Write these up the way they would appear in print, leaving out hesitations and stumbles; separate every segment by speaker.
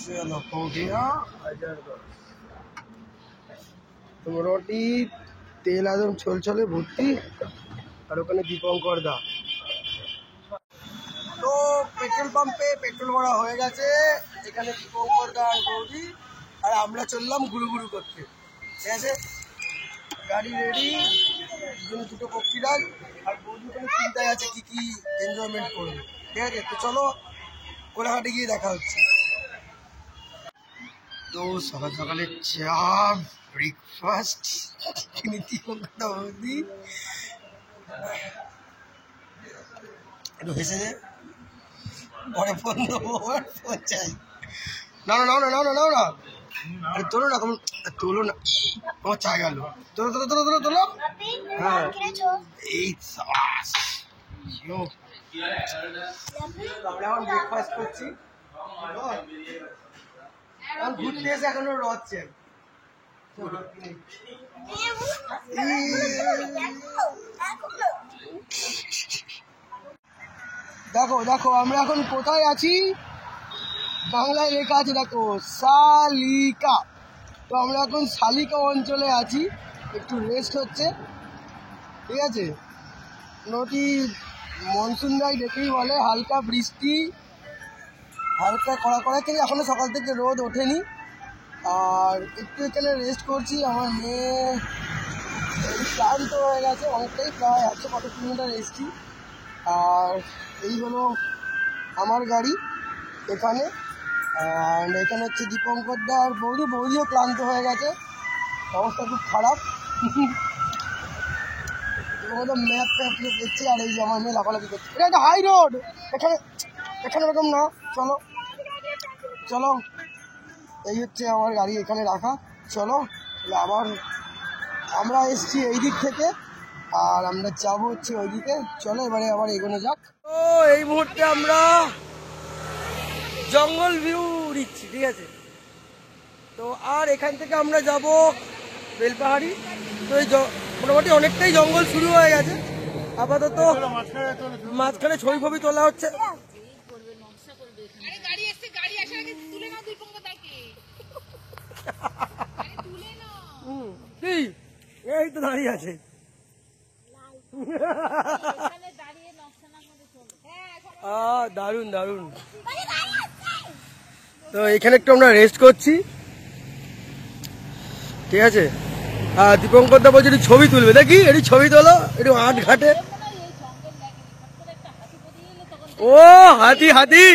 Speaker 1: चलो हो गया तो मोटामुटी तेल एकदम छल छले भर्ती और ओखाने दीपंकर दा तो पेट्रोल पाम्पे पेट्रोल भरा हो गेছে এখানে দীপঙ্কর দা আর বৌদি আর আমরা চললাম গুরুগুরু করতে ঠিক আছে গাড়ি রেডি দুটো কপিরাল আর বৌদি কোনো চিন্তায় আছে কি কি এনজয়মেন্ট করবে ঠিক আছে তো চলো কোলাঘাটে গিয়ে দেখা হচ্ছে তো সকাল সকালে চা ব্রেকফাস্ট দীপঙ্কর দা বৌদি একটু হেসে দে পরে ফোন দেবো ফোন চাই না না না না না না না আরে তোলো না তোলো না তোমার চা গেল তোলো তোলো তোলো তোলো তোলো হ্যাঁ এই সাস আমরা এখন ব্রেকফাস্ট করছি এখন ঘুরতে এসে এখনো রচ্ছে দেখো দেখো আমরা এখন কোথায় আছি বাংলায় লেখা আছে দেখো শালিকা তো আমরা এখন শালিকা অঞ্চলে আছি একটু রেস্ট হচ্ছে ঠিক আছে নদী মনসুন রায় দেখেই বলে হালকা বৃষ্টি হালকা কড়া কড়া থেকে এখনো সকাল থেকে রোদ ওঠেনি আর একটু এখানে রেস্ট করছি আমার মেয়ে ক্লান্ত হয়ে গেছে অনেকটাই প্রায় 100 কত কিলোমিটার এসছি আর এই হলো আমার গাড়ি এখানে আর এখানে হচ্ছে দীপঙ্কর দা আর বৌদিও ক্লান্ত হয়ে গেছে অবস্থা খুব খারাপ ম্যাপ ট্যাপ দেখছি আর এই যে আমার মেয়ে লাফালাফি করছে এটা একটা হাই রোড এখানে এখানে এরকম না চলো চলো এই হচ্ছে আমার গাড়ি এখানে রাখা চলো আবার আমরা এসছি এই দিক থেকে আর আমরা যাবো হচ্ছে ওইদিকে চলো এবারে আবার এগোনো যাক তো এই মুহূর্তে আমরা জঙ্গল ভিউ দিচ্ছি ঠিক আছে তো আর এখান থেকে আমরা যাব বেলপাহাড়ি তো এই মোটামুটি অনেকটাই জঙ্গল শুরু হয়ে গেছে আপাতত মাঝখানে ছবি ফবি তোলা হচ্ছে এই তো দাঁড়িয়ে আছে দারুন দারুন তো এখানে একটু আমরা রেস্ট করছি ঠিক আছে আর দীপঙ্কর দা বলছে ছবি তুলবে দেখি এটি ছবি তোলো একটু আট ঘাটে ও হাতি হাতি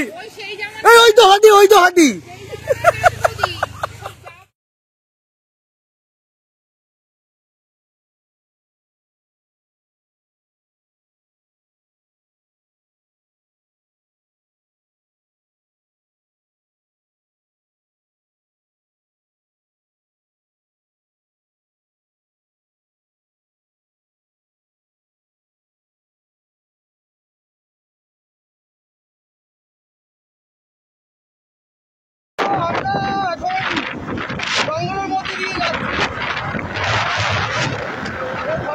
Speaker 1: ওই তো হাতি ওই তো হাতি জঙ্গলের মধ্যে দিয়ে যাচ্ছি ভালো লাগছে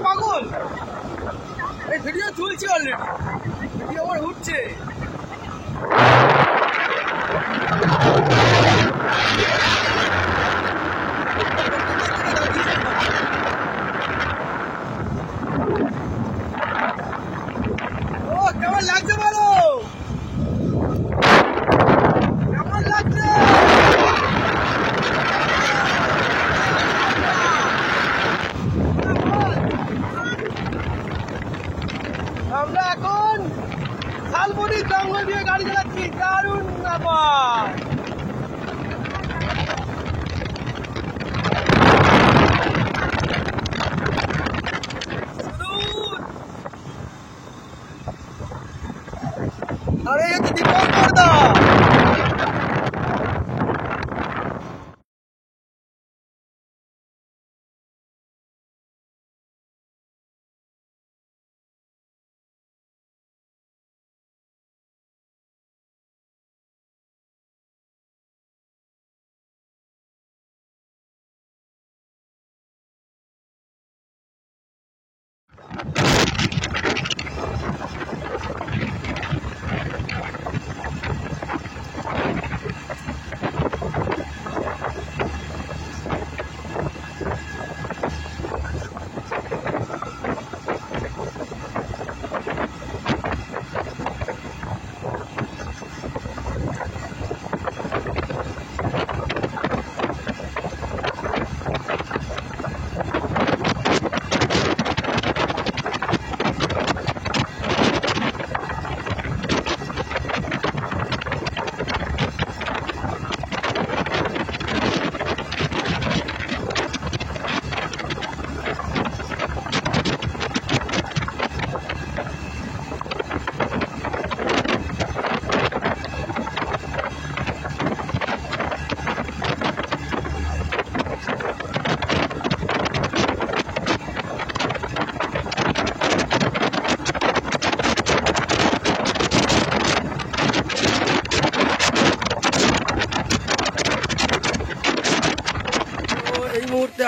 Speaker 1: পাগল এই ভিডিও তুলছি অলরেডি ভিডিও আমার উঠছে ও কেমন লাগছে বলো কেমন লাগছে এখন শালবনি জঙ্গল দিয়ে গাড়ি চালাচ্ছি, দারুণ ব্যাপার। আরে এই হচ্ছে দীপঙ্কর দা।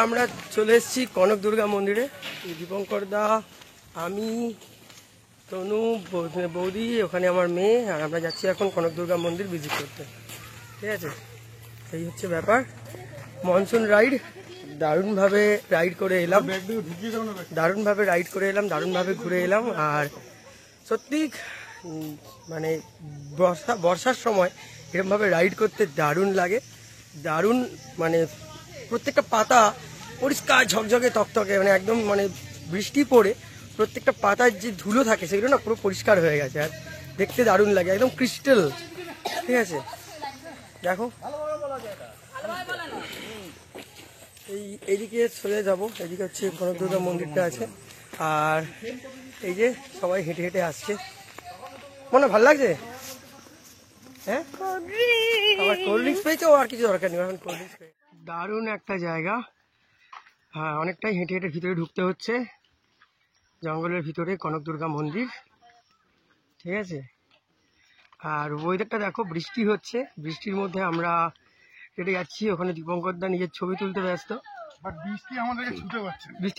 Speaker 1: আমরা চলে এসেছি কনক দুর্গা মন্দিরে। দীপঙ্কর দা, আমি, তনু, বৌদি, ওখানে আমার মেয়ে, আর আমরা যাচ্ছি এখন কনক দুর্গা মন্দির ভিজিট করতে। ঠিক আছে, এই হচ্ছে ব্যাপার। মনসুন রাইড, দারুণভাবে রাইড করে এলাম, দারুণভাবে ঘুরে এলাম। আর সত্যি মানে বর্ষার সময় এরকমভাবে রাইড করতে দারুণ লাগে, দারুণ। মানে প্রত্যেকটা পাতা পরিষ্কার ঝকঝকে তকতকে, মানে একদম মানে বৃষ্টি পড়ে প্রত্যেকটা পাতার যে ধুলো থাকে সেগুলো না পুরো পরিষ্কার হয়ে গেছে, আর দেখতে দারুণ লাগে, একদম ক্রিস্টাল। ঠিক আছে, দেখো এইদিকে চলে যাব, এদিকে হচ্ছে কনক দুর্গা মন্দিরটা আছে। আর এই যে সবাই হেঁটে হেঁটে আসছে, মনে ভালো লাগছে। হ্যাঁ, আবার কোল্ড ড্রিঙ্কস পেয়েছো, আর কিছু দরকার নেই, এখন কোল্ড ড্রিঙ্কস পেয়ে। দারুণ একটা জায়গা। হ্যাঁ, অনেকটাই হেঁটে হেঁটে ভিতরে ঢুকতে হচ্ছে, জঙ্গলের ভিতরে কনক দুর্গা মন্দির। ঠিক আছে, আর ওয়েদারটা দেখো, বৃষ্টি হচ্ছে, বৃষ্টির মধ্যে আমরা হেঁটে যাচ্ছি। ওখানে দীপঙ্কর দা নিজের ছবি তুলতে ব্যস্ত, বৃষ্টি আমাদেরকে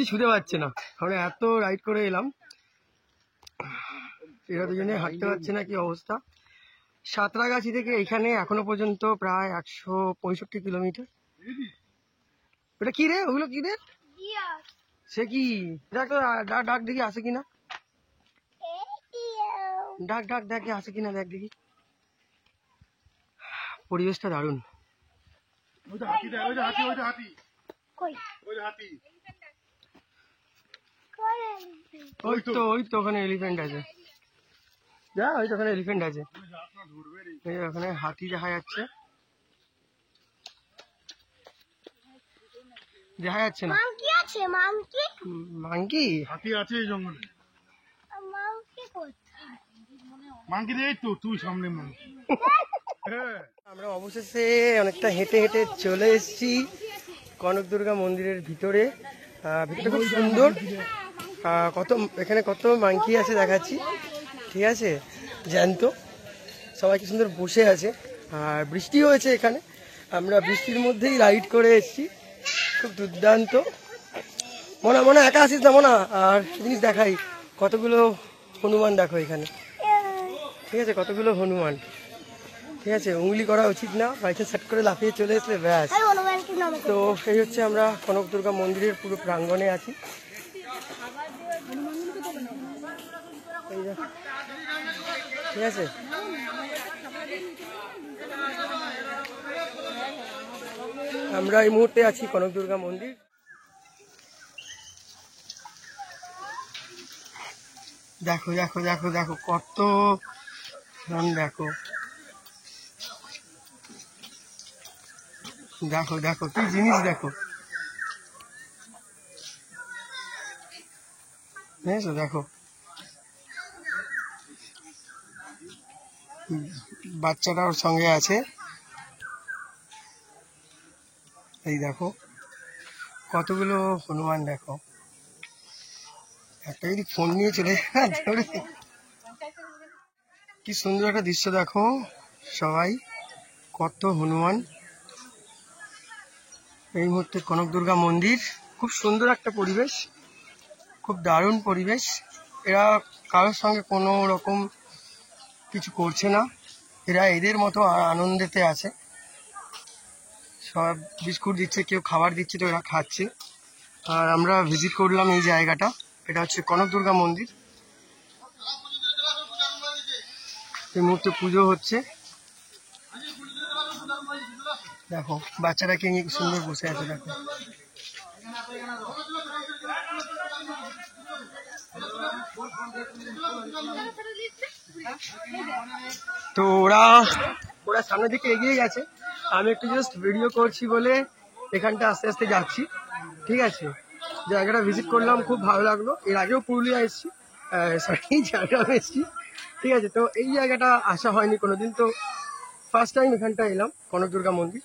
Speaker 1: ছুতে পারছে না। আমরা এত রাইড করে এলাম, এরা দুজনে হাঁটতে পারছে না, কি অবস্থা। সাঁতরাগাছি থেকে এখানে এখনো পর্যন্ত প্রায় 165 কিলোমিটার। ওটা কি রে, ওগুলো কি রে, সে কি? দেখ তো, ডাক দেখি আসে কিনা, ডাক দেখে আসে কিনা, দেখ দেখি। পরিবেশটা দারুণ। ওই তো ওখানে এলিফ্যান্ট আছে, যা, ওই তো ওখানে এলিফ্যান্ট আছে, ওখানে হাতি দেখা যাচ্ছে, দেখা যাচ্ছে না। মাংকি হাতি আছে এই জঙ্গলে, মাংকি নেই তো, তুই সামনে মাংকি। আমরা অবশেষে অনেকটা হেঁটে হেঁটে চলে এসেছি কনক দুর্গা মন্দিরের ভিতরে। ভিতরে খুব সুন্দর, এখানে কত মাংকি আছে দেখাচ্ছি। ঠিক আছে, জ্যান্ত, সবাই কি সুন্দর বসে আছে। আর বৃষ্টি হয়েছে এখানে, আমরা বৃষ্টির মধ্যেই রাইড করে এসেছি, খুব দুর্দান্ত। মনে একা আসিস না, মনে। আর জিনিস দেখাই, কতগুলো হনুমান দেখো এখানে। ঠিক আছে, কতগুলো হনুমান। ঠিক আছে, উঙ্গলি করা উচিত না, বাইকে সেট করে লাফিয়ে চলে আসলে ব্যাস। তো এই হচ্ছে আমরা কনক দুর্গা মন্দিরের পুরো প্রাঙ্গণে আছি। ঠিক আছে, আমরা এই মুহূর্তে আছি কনক দুর্গা মন্দির। দেখো দেখো দেখো দেখো কত দেখো দেখো দেখো কি জিনিস দেখো, বুঝেছো? দেখো বাচ্চাটা ওর সঙ্গে আছে, এই দেখো কতগুলো হনুমান। দেখো একটা যদি ফোন নিয়ে চলে কি সুন্দর একটা দৃশ্য দেখো সবাই, কত হনুমান। এই মুহূর্তে কনক দুর্গা মন্দির, খুব সুন্দর একটা পরিবেশ, খুব দারুণ পরিবেশ। এরা কারোর সঙ্গে কোনো রকম কিছু করছে না, এরা এদের মতো আনন্দেতে আছে। সব বিস্কুট দিচ্ছে, কেউ খাবার দিচ্ছে, তো এরা খাচ্ছে। আর আমরা ভিজিট করলাম এই জায়গাটা, এটা হচ্ছে কনক দুর্গা মন্দির। এই মুহূর্তে পুজো হচ্ছে, দেখো বাচ্চাটাকে নিয়ে সুন্দর বসে আছে। দেখো তো ওরা সামনের দিকে এগিয়ে গেছে, আমি একটু জাস্ট ভিডিও করছি বলে এখানটা আস্তে আস্তে যাচ্ছি। ঠিক আছে, জায়গাটা ভিজিট করলাম, খুব ভালো লাগলো। এর আগেও পুরুলিয়া এসেছি, সরি ঝাড়গ্রাম এসেছি। ঠিক আছে, তো এই জায়গাটা আসা হয়নি কোনোদিন, তো ফার্স্ট টাইম এখানটা এলাম কনক দুর্গা মন্দির।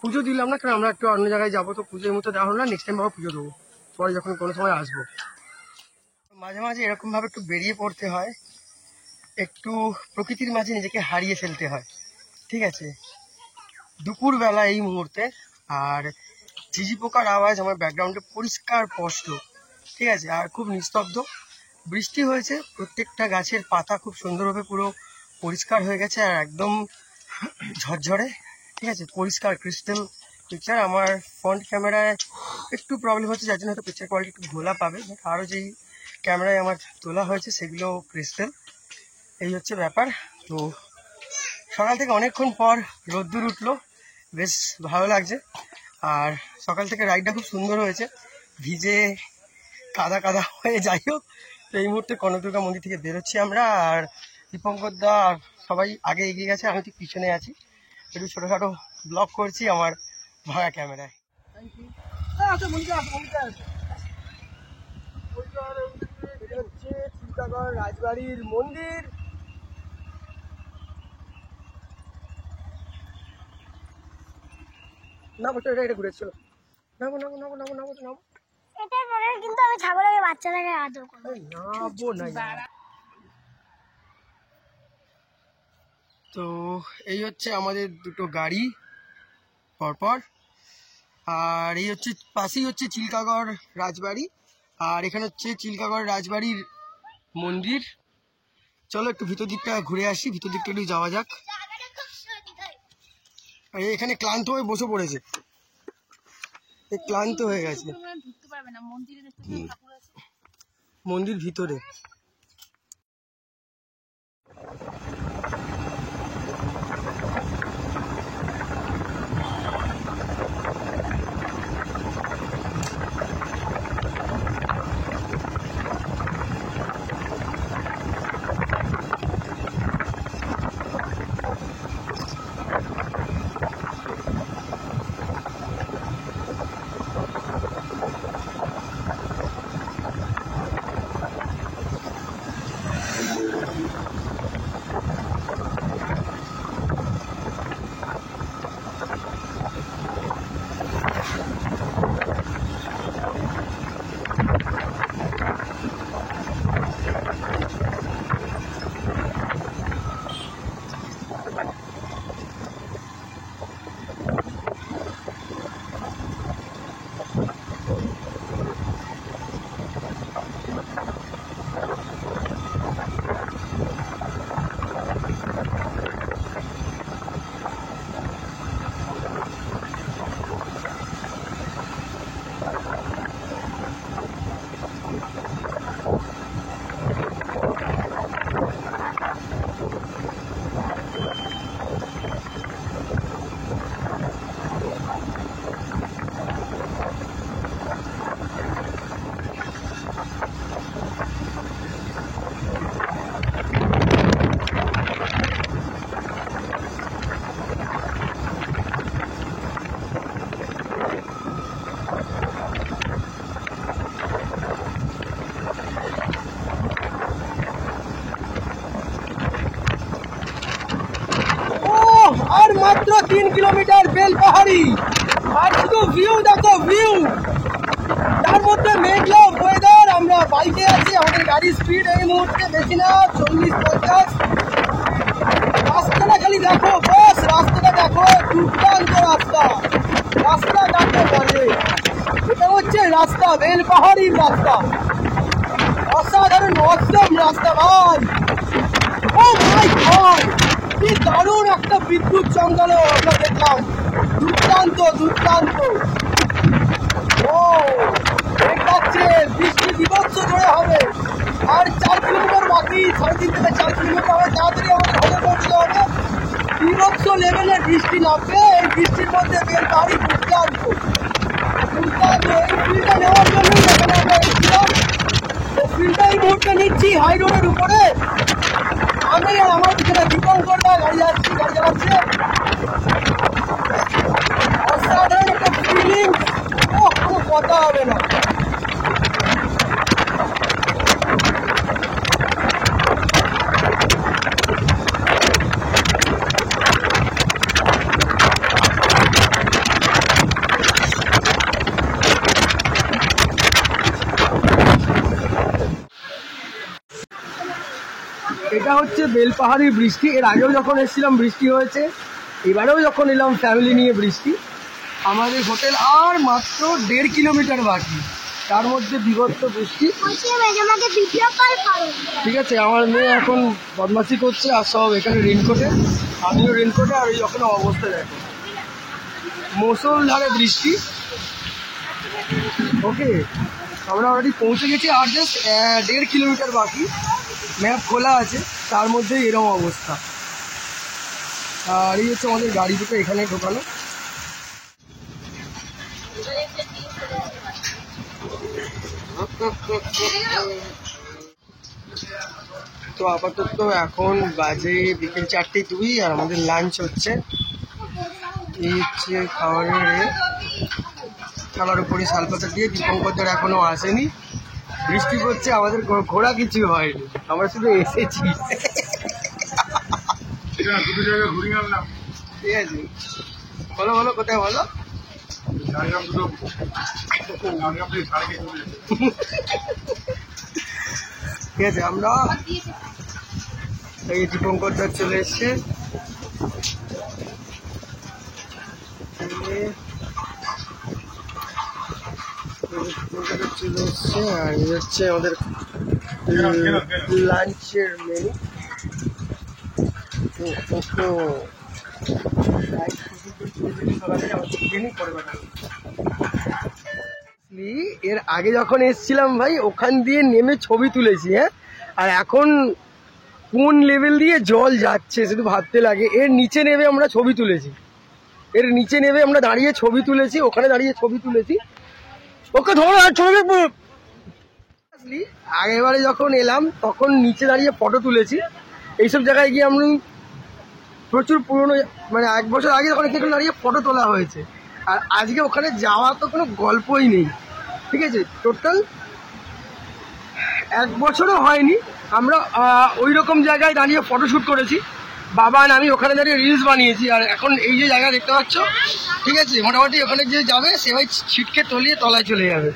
Speaker 1: পুজো দিলাম না, কারণ আমরা একটু অন্য জায়গায় যাবো, তো পুজোর মতো দেওয়া হলো না। নেক্সট টাইম আবার পুজো দেবো, পরে যখন কোনো সময় আসবো। মাঝে মাঝে এরকম ভাবে একটু বেরিয়ে পড়তে হয়, একটু প্রকৃতির মাঝে নিজেকে হারিয়ে ফেলতে হয়। ঠিক আছে, দুপুর বেলা এই মুহূর্তে, আর ঝিঝি পোকার আওয়াজ আমার ব্যাকগ্রাউন্ডে পরিষ্কার স্পষ্ট। ঠিক আছে, আর খুব নিস্তব্ধ। বৃষ্টি হয়েছে, প্রত্যেকটা গাছের পাতা খুব সুন্দরভাবে পুরো পরিষ্কার হয়ে গেছে, আর একদম ঝরঝরে। ঠিক আছে, পরিষ্কার ক্রিস্টাল পিকচার। আমার ফ্রন্ট ক্যামেরায় একটু প্রবলেম হচ্ছে, যার জন্য হয়তো পিকচার কোয়ালিটি একটু ঘোলা পাবে, আরও যেই ক্যামেরায় আমার তোলা হয়েছে সেগুলো ক্রিস্টাল। এই হচ্ছে ব্যাপার। তো সকাল থেকে অনেকক্ষণ পর রোদ্দুর উঠলো, বেশ ভালো লাগছে। আর সকাল থেকে রাইডটা খুব সুন্দর হয়েছে, ভিজে কাদা কাদা হয়ে। যাই হোক, তো এই মুহূর্তে কনক দুর্গা মন্দির থেকে বেরোচ্ছি আমরা, আর দীপঙ্কর দা আর সবাই আগে এগিয়ে গেছে, আমি ঠিক পিছনে আছি। একটু ছোটোখাটো ব্লগ করছি আমার ভাঙা ক্যামেরায়। এটা হচ্ছে চিল্কাগড় রাজবাড়ির মন্দির। নামো তো, এটা ঘুরেছিল। নামো নামো নামো নামো নামো নামো।
Speaker 2: এটাই মনে হয়, কিন্তু আমি ছাগলের বাচ্চাটাকে আদর করব।
Speaker 1: নামবো না। তো এই হচ্ছে আমাদের দুটো গাড়ি পরপর, আর এই হচ্ছে পাশেই হচ্ছে চিল্কাগড় রাজবাড়ি, আর এখানে হচ্ছে চিল্কাগড় রাজবাড়ির মন্দির। চলো একটু ভিতর দিকটা ঘুরে আসি, ভিতর দিকটা একটু যাওয়া যাক। এখানে ক্লান্ত হয়ে বসে পড়েছে, ক্লান্ত হয়ে গেছে। মন্দির ভিতরে মাত্র 3 কিলোমিটার বেলপাহাড়ি, আর শুধু ভিউ দেখো, ভিউ। তার মধ্যে মেঘলা ওয়েদার, আমরা বাইকে আছি, আমাদের গাড়ির স্পিড এই মুহূর্তে বেশি না, 40-50। রাস্তাটা খালি দেখো বস, রাস্তাটা দেখো, দুর্দান্ত রাস্তা, রাস্তা দেখো বলে। এটা হচ্ছে রাস্তা, বেলপাহাড়ির রাস্তা, অসাধারণ অসম রাস্তা ভাই। ও মাই গড, কি দারুণ একটা বিদ্যুৎ চমকালো আমরা দেখলাম, দুর্দান্ত দুর্দান্ত। ও মেঘ ডাকছে, বৃষ্টি বিভৎস জোরে হবে, আর 4 কিলোমিটার বাকি, 3.5 থেকে 4 কিলোমিটার হবে, তাড়াতাড়ি আমাদের ঘরে পৌঁছতে হবে। বিভৎস লেভেলের বৃষ্টি নামবে, এই বৃষ্টির মধ্যে বেলপাহাড়ি দুর্দান্ত দুর্দান্ত। এই ফিল্ডটা নেওয়ার জন্যই এখানে আমরা এসেছিলাম। তো ফিল্ডটা এই মুহূর্তে নিচ্ছি হাই রোডের উপরে। আমি আর আমার পিছনে দীপঙ্কর দা গাড়ি যাচ্ছি, গাড়ি চালাচ্ছে। অসাধারণ একটা ফিলিং, কোনো কথা হবে না। এটা হচ্ছে বেলপাহাড়ির বৃষ্টি। এর আগেও যখন এসেছিলাম বৃষ্টি হয়েছে, এবারেও যখন এলাম ফ্যামিলি নিয়ে বৃষ্টি। আমাদের হোটেল আর মাত্র 1.5 কিলোমিটার বাকি, তার মধ্যে বিভৎস বৃষ্টি। ঠিক আছে, আমার মেয়ে এখন বদমাশি করছে, আর সব এখানে রেনকোটে, আমিও রেনকোটে, আর এই ওখানে অবস্থা দেখো, মুষলধারে বৃষ্টি। ওকে, আমরা অলরেডি পৌঁছে গেছি, আর জাস্ট 1.5 কিলোমিটার বাকি। ম্যাপ খোলা আছে, তার মধ্যে এরকম অবস্থা। আর এই হচ্ছে আমাদের গাড়ি দুটো এখানে ঢোকানো। তো আপাতত এখন বাজে বিকেল 4:02, আর আমাদের লাঞ্চ হচ্ছে। এই হচ্ছে খাবারের থালার উপরে শালপাতা দিয়ে। দীপঙ্কর এখনো আসেনি, বৃষ্টি পড়ছে, আমাদের ঘোরা কিছু হয়নি, আমরা শুধু এসেছি। ঠিক আছে, বলো বলো, কোথায় বলো। ঠিক আছে, আমরা এই দীপঙ্কর চলে এসছে, চলে এসছে। আর এই হচ্ছে আমাদের লাঞ্চের মেনু। এর আগে যখন এসছিলাম ভাই, ওখান দিয়ে নেমে ছবি তুলেছি, হ্যাঁ, আর এখন কোন লেভেল দিয়ে জল যাচ্ছে শুধু ভাবতে লাগে। এর নিচে নেমে আমরা ছবি তুলেছি, এর নিচে নেমে আমরা দাঁড়িয়ে ছবি তুলেছি, ওখানে দাঁড়িয়ে ছবি তুলেছি। ওকে ধরো আর ছবি। আগেরবারে যখন এলাম তখন নিচে দাঁড়িয়ে ফটো তুলেছি। এইসব জায়গায় গিয়ে আমরা প্রচুর পুরনো, মানে 1 বছর আগে যখন এখানে দাঁড়িয়ে ফটো তোলা হয়েছে, আর আজকে ওখানে যাওয়া তো কোনো গল্পই নেই। ঠিক আছে, টোটাল 1 বছরও হয়নি আমরা ওই রকম জায়গায় দাঁড়িয়ে ফটোশ্যুট করেছি। বাবা আর আমি ওখানে দাঁড়িয়ে রিলস বানিয়েছি। আর এখন এই যে জায়গা দেখতে পাচ্ছ, ঠিক আছে, মোটামুটি ওখানে যে যাবে সে ভাই ছিটকে তলিয়ে তলায় চলে যাবে।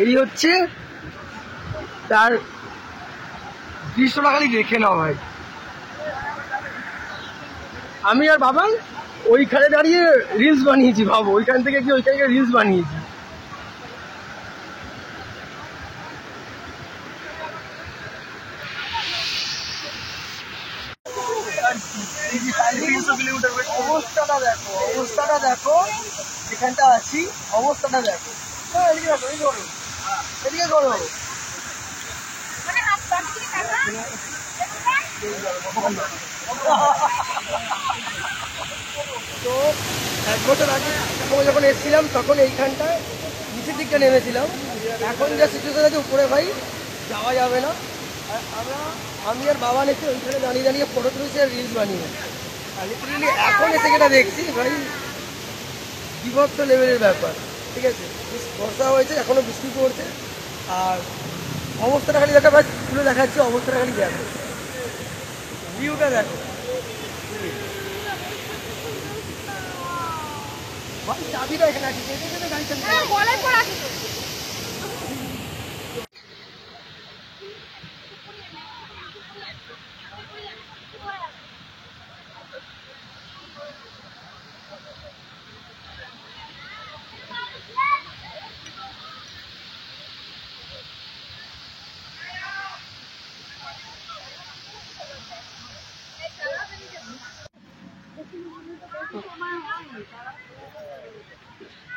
Speaker 1: এই হচ্ছে তার দৃশ্যটা, খালি দেখে নাও ভাই। আমি আর বাবা ওইখানে দাঁড়িয়ে রিলস বানিয়েছি, ভাবো, ওইখান থেকে গিয়ে ওইখানে রিলস বানিয়েছি। অবস্থাটা দেখো, অবস্থাটা দেখো, যেখানটা আছি অবস্থাটা দেখো। এদিকে দেখো, এদিকে করো, এদিকে করো। তো 1 বছর আগে যখন এসেছিলাম তখন এইখানটায় নিচের দিকটা নেমেছিলাম। এখন যা সিচুয়েশন আছে উপরে ভাই যাওয়া যাবে না। আর আমি আর বাবা এসে ওইখানে দাঁড়িয়ে দাঁড়িয়ে ফটো তুলেছি আর রিলস বানিয়ে। আর লিটারেলি এখন এসে যেটা দেখছি ভাই বিভক্ত লেভেলের ব্যাপার। ঠিক আছে, বর্ষা হয়েছে, এখনও বৃষ্টি পড়ছে, আর অবস্থাটা খালি দেখা ভাই তুলে দেখাচ্ছি, অবস্থাটা খালি দেখো, ভিউটা দেখো। ভাই চাবিটা এখানে আছে, যেতে যেতে গাড়ি চালাতে হবে।
Speaker 2: গলায় পড়া আছে তো।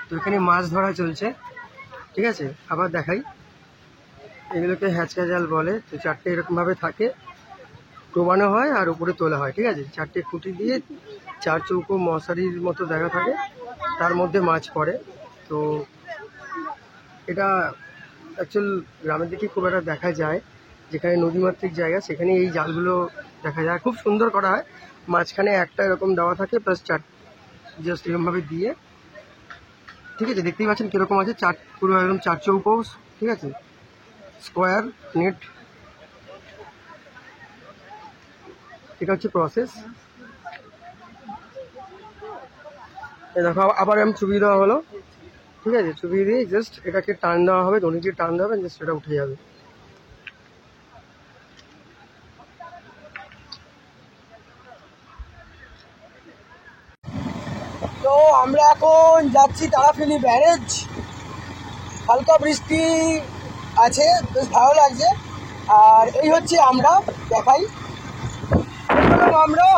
Speaker 1: তো এখানে মাছ ধরা চলছে, ঠিক আছে। আবার দেখাই, এগুলোকে হ্যাচকা জাল বলে। তো চারটে এরকমভাবে থাকে, ডোবানো হয় আর উপরে তোলা হয়, ঠিক আছে। চারটে খুঁটি দিয়ে চার চৌকো মশারির মতো দেখা থাকে, তার মধ্যে মাছ পড়ে। তো এটা অ্যাকচুয়াল গ্রামের দিকে খুব একটা দেখা যায়, যেখানে নদীমাতৃক জায়গা সেখানে এই জালগুলো দেখা যায়। খুব সুন্দর করা হয়, মাঝখানে একটা এরকম দেওয়া থাকে, প্লাস চার জাস্ট এরকমভাবে দিয়ে, ঠিক আছে। দেখতেই পাচ্ছেন কীরকম আছে, চার পুরো একদম চার চৌকো, ঠিক আছে, স্কোয়ার নেট। এটা হচ্ছে প্রসেস। এই দেখো আবার আমি চুবিয়ে দেওয়া হলো, ঠিক আছে। চুবিয়ে দিয়ে জাস্ট এটাকে টান দেওয়া হবে, দড়ি দিয়ে টান দেওয়া হবে, জাস্ট এটা উঠে যাবে। তো আমরা এখন যাচ্ছি তারাফিনি ব্যারেজ। হালকা বৃষ্টি আছে, বেশ ভালো লাগছে। আর এই হচ্ছে আমরা, দেখাই আমরা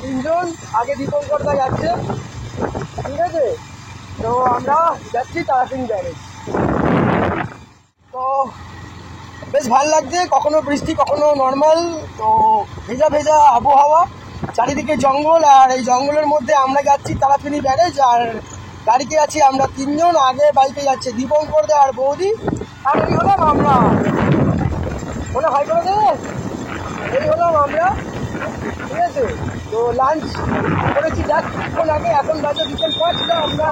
Speaker 1: তিনজন, আগে দীপঙ্করদা যাচ্ছে, ঠিক আছে। তো আমরা যাচ্ছি তারাফিনি ব্যারেজ। তো বেশ ভালো লাগছে, কখনো বৃষ্টি কখনো নর্মাল। তো ভেজা ভেজা আবহাওয়া, চারিদিকে জঙ্গল, আর এই জঙ্গলের মধ্যে আমরা যাচ্ছি তারাফিনি ব্যারেজ। আর গাড়িতে আছি আমরা তিনজন, আগে বাইকে যাচ্ছে দীপঙ্করদা আর বৌদি, আর এই হলাম আমরা। মনে হয় করে দেবে, এই হলাম আমরা, ঠিক আছে। তো লাঞ্চ করেছি যাক কিছুক্ষণ আগে, এখন বাজে বিকেল 5টা। আমরা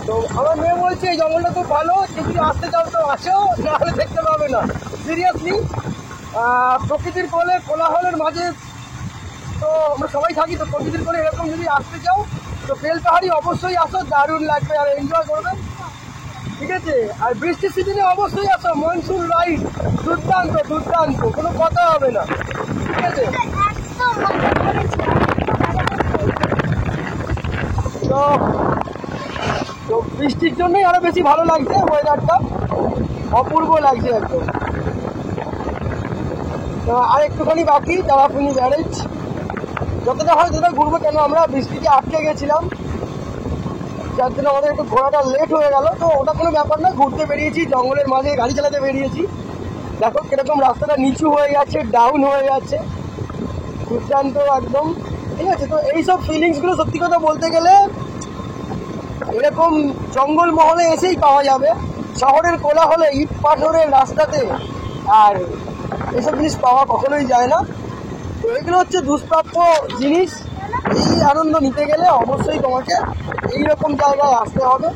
Speaker 1: তো আমার মেয়ে বলছে এই জঙ্গলটা খুব ভালো, যদি আসতে চাও তো আসো, নাহলে দেখতে পাবে না। সিরিয়াসলি প্রকৃতির কোলে কোলাহলের মাঝে তো আমরা সবাই থাকি, তো প্রকৃতির কোলে এরকম যদি আসতে চাও তো বেলপাহাড়ি অবশ্যই আসো, দারুণ লাগবে আর এনজয় করবে, ঠিক আছে। আর বৃষ্টির সিজনে অবশ্যই আসো, মনসুন রাইড দুর্দান্ত দুর্দান্ত, কোনো কথা হবে না, ঠিক আছে। তো তো বৃষ্টির জন্যই আরো বেশি ভালো লাগছে, ওয়েদারটা অপূর্ব লাগছে একদম। তো আর একটুখানি বাকি তারাফিনি ব্যারেজ, যতটা হয় ততটা ঘুরবো, কেন আমরা বৃষ্টিতে আটকে গেছিলাম, যার জন্য আমাদের একটু ঘোরাটা লেট হয়ে গেল। তো ওটা কোনো ব্যাপার না, ঘুরতে বেরিয়েছি, জঙ্গলের মাঝে গাড়ি চালাতে বেরিয়েছি। দেখো কিরকম রাস্তাটা নিচু হয়ে যাচ্ছে, ডাউন হয়ে যাচ্ছে, দুর্দান্ত একদম, ঠিক আছে। তো এইসব ফিলিংসগুলো সত্যি কথা বলতে গেলে এরকম জঙ্গল মহলে এসেই পাওয়া যাবে। শহরের কোলাহলে ইট পাথরের রাস্তাতে আর এসব জিনিস পাওয়া কখনোই যায় না। তো এগুলো হচ্ছে দুষ্প্রাপ্য জিনিস। এই আনন্দ নিতে গেলে অবশ্যই তোমাকে এইরকম জায়গায় আসতে হবে,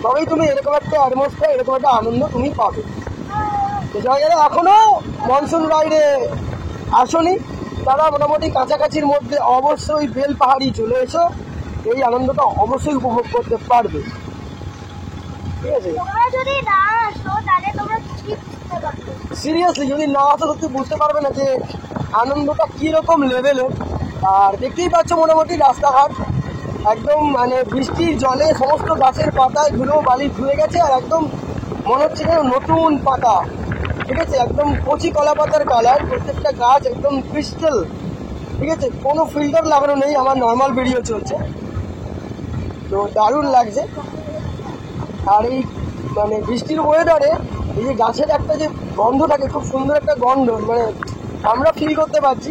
Speaker 1: তবেই তুমি এরকম একটা অ্যাটমসফিয়ার, এরকম একটা আনন্দ তুমি পাবে। তো জায়গাটা এখনও মনসুন রাইডে আসনি, তারা মোটামুটি কাছাকাছির মধ্যে অবশ্যই বেলপাহাড়ি চলে এসো, এই আনন্দটা অবশ্যই উপভোগ করতে পারবে, ঠিক আছে। সিরিয়াসলি যদি না আসো সত্যি বুঝতে পারবে না যে আনন্দটা কীরকম লেভেলের। আর দেখতেই পাচ্ছ মোটামুটি রাস্তাঘাট একদম মানে বৃষ্টির জলে সমস্ত গাছের পাতায় ধুলো বালি ধুয়ে গেছে, আর একদম মনে হচ্ছে যেন নতুন পাতা, ঠিক আছে। একদম কচি কলা পাতার কালার, প্রত্যেকটা গাছ একদম ক্রিস্টাল, ঠিক আছে, কোনো ফিল্টার লাগানো নেই, আমার নর্মাল ভিডিও চলছে। তো দারুণ লাগছে। আর এই মানে বৃষ্টির ওয়েদারে এই যে গাছের একটা যে গন্ধ থাকে, খুব সুন্দর একটা গন্ধ, মানে আমরা ফিল করতে পারছি,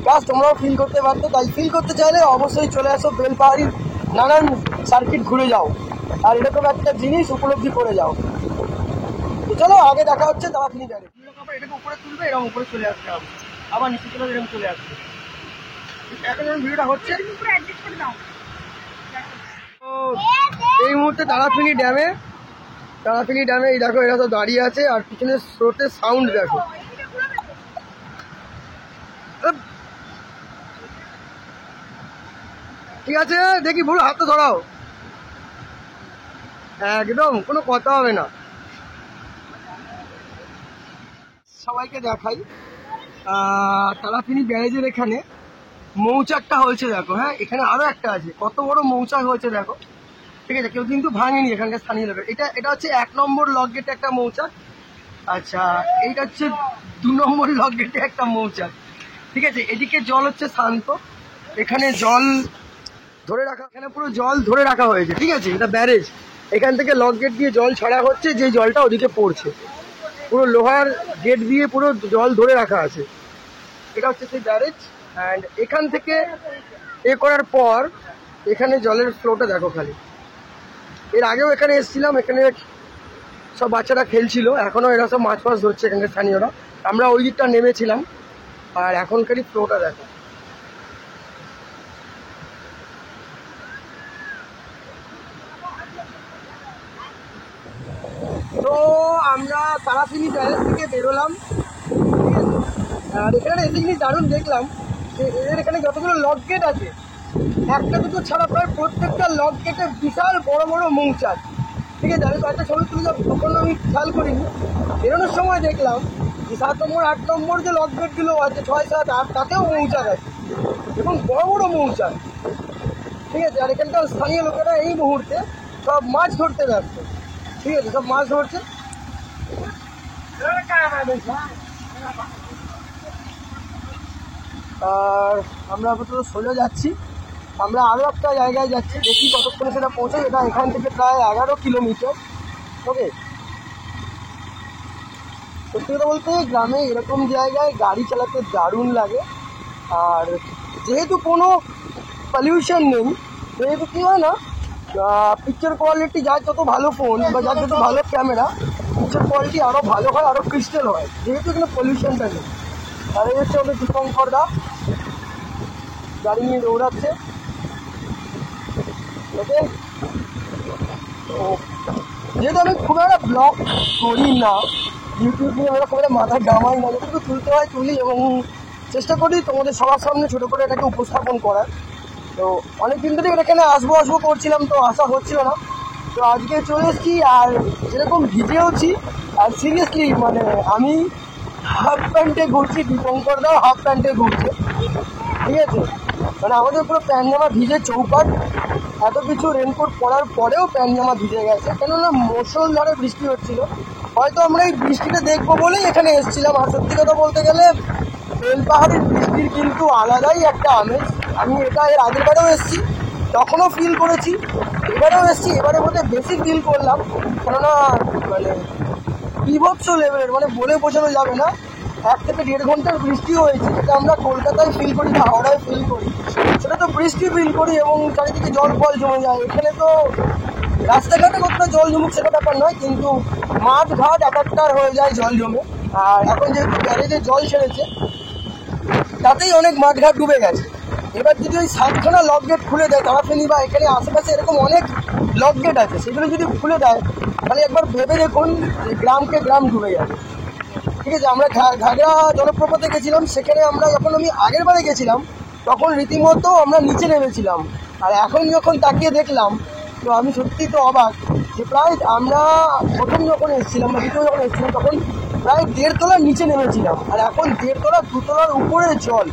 Speaker 1: গাছ তোমরাও ফিল করতে পারতো। তাই ফিল করতে চাইলে অবশ্যই চলে আসো বেলপাহাড়ির নানান সার্কিট ঘুরে যাও, আর এরকম একটা জিনিস উপলব্ধি করে যাও। তো চলো আগে দেখা হচ্ছে তারাফিনি ব্যারেজ। এটাকে উপরে তুলবে, এরকম উপরে চলে আসতে হবে, আবার নিচে চলে এরকম চলে আসবে। এখন ভিডিওটা হচ্ছে, তো এই মুহূর্তে মুহূর্তে তারাপীনি ড্যামে। এই দেখো এরা তো দাঁড়িয়ে আছে, আর পিছনে স্রোতের সাউন্ড দেখো। ঠিক আছে, দেখি ভুল হাতটা ধরাও, একদম কোনো কথা হবে না। সবাইকে দেখাই তারাপীনি ব্যারেজের এখানে মৌচাকটা হয়েছে দেখো। হ্যাঁ, এখানে আরো একটা আছে, কত বড় মৌচাক হয়েছে দেখো। ঠিক আছে, কেউ কিন্তু ভাঙেনি এখানকার স্থানীয় লোকের। এটা হচ্ছে 1 নম্বর লক গেটে একটা মৌচাক। আচ্ছা, এইটা হচ্ছে 2 নম্বর লক গেটে একটা মৌচাক। ঠিক আছে, এদিকে জল হচ্ছে শান্ত, এখানে জল ধরে রাখা, এখানে পুরো জল ধরে রাখা হয়েছে। ঠিক আছে, এটা ব্যারেজ, এখান থেকে লক গেট দিয়ে জল ছাড়া হচ্ছে, যে জলটা ওদিকে পড়ছে। পুরো লোহার গেট দিয়ে পুরো জল ধরে রাখা আছে। এটা হচ্ছে সেই ব্যারেজ। অ্যান্ড এখান থেকে করার পর এখানে জলের ফ্লোটা দেখো খালি। এর আগেও এখানে এসেছিলাম, এখানে সব বাচ্চারা খেলছিল, এখনও এরা সব মাছ ফাছ ধরছে এখানকার স্থানীয়রা। আমরা ওই দিকটা নেমেছিলাম, আর এখনকারই ফ্লোটা দেখো। তো আমরা তারাপীনি ব্যারেজ থেকে বেরোলাম। আর এখানে এসে জিনিস দারুণ দেখলাম যে এদের এখানে যতগুলো লক গেট আছে, একটা দুটো ছাড়া প্রায় প্রত্যেকটা লক গেটে বিশাল বড় বড় মৌচাক। ঠিক আছে, আমি কয়েকটা ছবি তুলে তখন আমি খেয়াল করিনি, বেরোনোর সময় দেখলাম যে 7 নম্বর 8 নম্বর যে লক গেটগুলো আছে, 6, 7, 8, তাতেও মৌচাক আছে এবং বড় বড় মৌচাক। ঠিক আছে, আর এখানকার স্থানীয় লোকেরা এই মুহূর্তে সব মাছ ধরতে ব্যস্ত। ঠিক আছে, সব মাছ ধরছে। আর আমরা আপাতত সোজা যাচ্ছি, আমরা আরও একটা জায়গায় যাচ্ছি, দেখি কতক্ষণে সেটা পৌঁছে। এটা এখান থেকে প্রায় 11 কিলোমিটার। ওকে, সত্যি কথা বলতে গ্রামে এরকম জায়গায় গাড়ি চালাতে দারুণ লাগে। আর যেহেতু কোনো পলিউশন নেই, যেহেতু কী হয় না, পিকচার কোয়ালিটি, যার যত ভালো ফোন বা যার যত ভালো ক্যামেরা, পিকচার কোয়ালিটি আরও ভালো হয়, আরও ক্রিস্টাল হয়, যেহেতু এখানে পলিউশনটা নেই। আর এই হচ্ছে আমাদের দীপঙ্কর দা গাড়ি নিয়ে দৌড়াচ্ছে। ওকে, তো যেহেতু আমি খুব একটা ব্লগ করি না, ইউটিউব নিয়ে আমরা খুব একটা মাথায় ঘামাই না, যতটুকু তুলতে হয় তুলি এবং চেষ্টা করি তোমাদের সবার সামনে ছোটো করে এটাকে উপস্থাপন করার। তো অনেক দিন ধরে এখানে আসবো করছিলাম, তো আসা হচ্ছিল না, তো আজকে চলে এসেছি। আর যেরকম ভিজেওছি, আর সিরিয়াসলি মানে আমি হাফ প্যান্টে ঘুরছি, দীপঙ্কর দাও হাফ প্যান্টে ঘুরছে। ঠিক আছে, মানে আমাদের পুরো প্যান্ট জামা ভিজে চৌপাট, এত কিছু রেনকোট পরার পরেও প্যান্ট জামা ভিজে গেছে, কেননা মুষলধারে বৃষ্টি হচ্ছিল। হয়তো আমরা এই বৃষ্টিটা দেখবো বলেই এখানে এসেছিলাম। আর সত্যি কথা বলতে গেলে বেলপাহাড়ির বৃষ্টির কিন্তু আলাদাই একটা আমেজ। আমি এটা এর আগের বারেও এসেছি, তখনও ফিল করেছি, এবারেও এসেছি, এবারে বোধহয় বেশি ফিল করলাম, কেননা মানে বিভৎস লেভেলের, মানে বলে বোঝানো যাবে না। 1 থেকে 1.5 ঘন্টার বৃষ্টি হয়েছে, যেটা আমরা কলকাতায় ফিল করি বা হাওড়ায় ফিল করি, সেটা তো বৃষ্টি ফিল করি এবং চারিদিকে জল ফল জমে যায়। এখানে তো রাস্তাঘাটে কতটা জল জমুক সেটা ব্যাপার নয়, কিন্তু মাঠ ঘাট একাকার হয়ে যায় জল জমে। আর এখন যেহেতু ব্যারেজে জল ছেড়েছে, তাতেই অনেক মাঠঘাট ডুবে গেছে। এবার যদি ওই 7খানা লক গেট খুলে দেয় তারাপীনি বা এখানে আশেপাশে এরকম অনেক লক গেট আছে, সেগুলো যদি খুলে দেয়, তাহলে একবার ভেবে দেখুন গ্রামকে গ্রাম ডুবে যাবে। ঠিক আছে, আমরা ঘাগড়া জলপ্রপাতে গেছিলাম, সেখানে আমরা যখন আমি আগের বারে গেছিলাম তখন রীতিমতো আমরা নিচে নেমেছিলাম। আর এখন যখন তাকিয়ে দেখলাম, তো আমি সত্যি তো অবাক যে প্রায় আমরা প্রথম যখন এসেছিলাম বা দ্বিতীয় যখন এসেছিলাম তখন প্রায় 1.5 তলার নিচে নেমেছিলাম, আর এখন 1.5 তলা 2 তলার উপরে জল।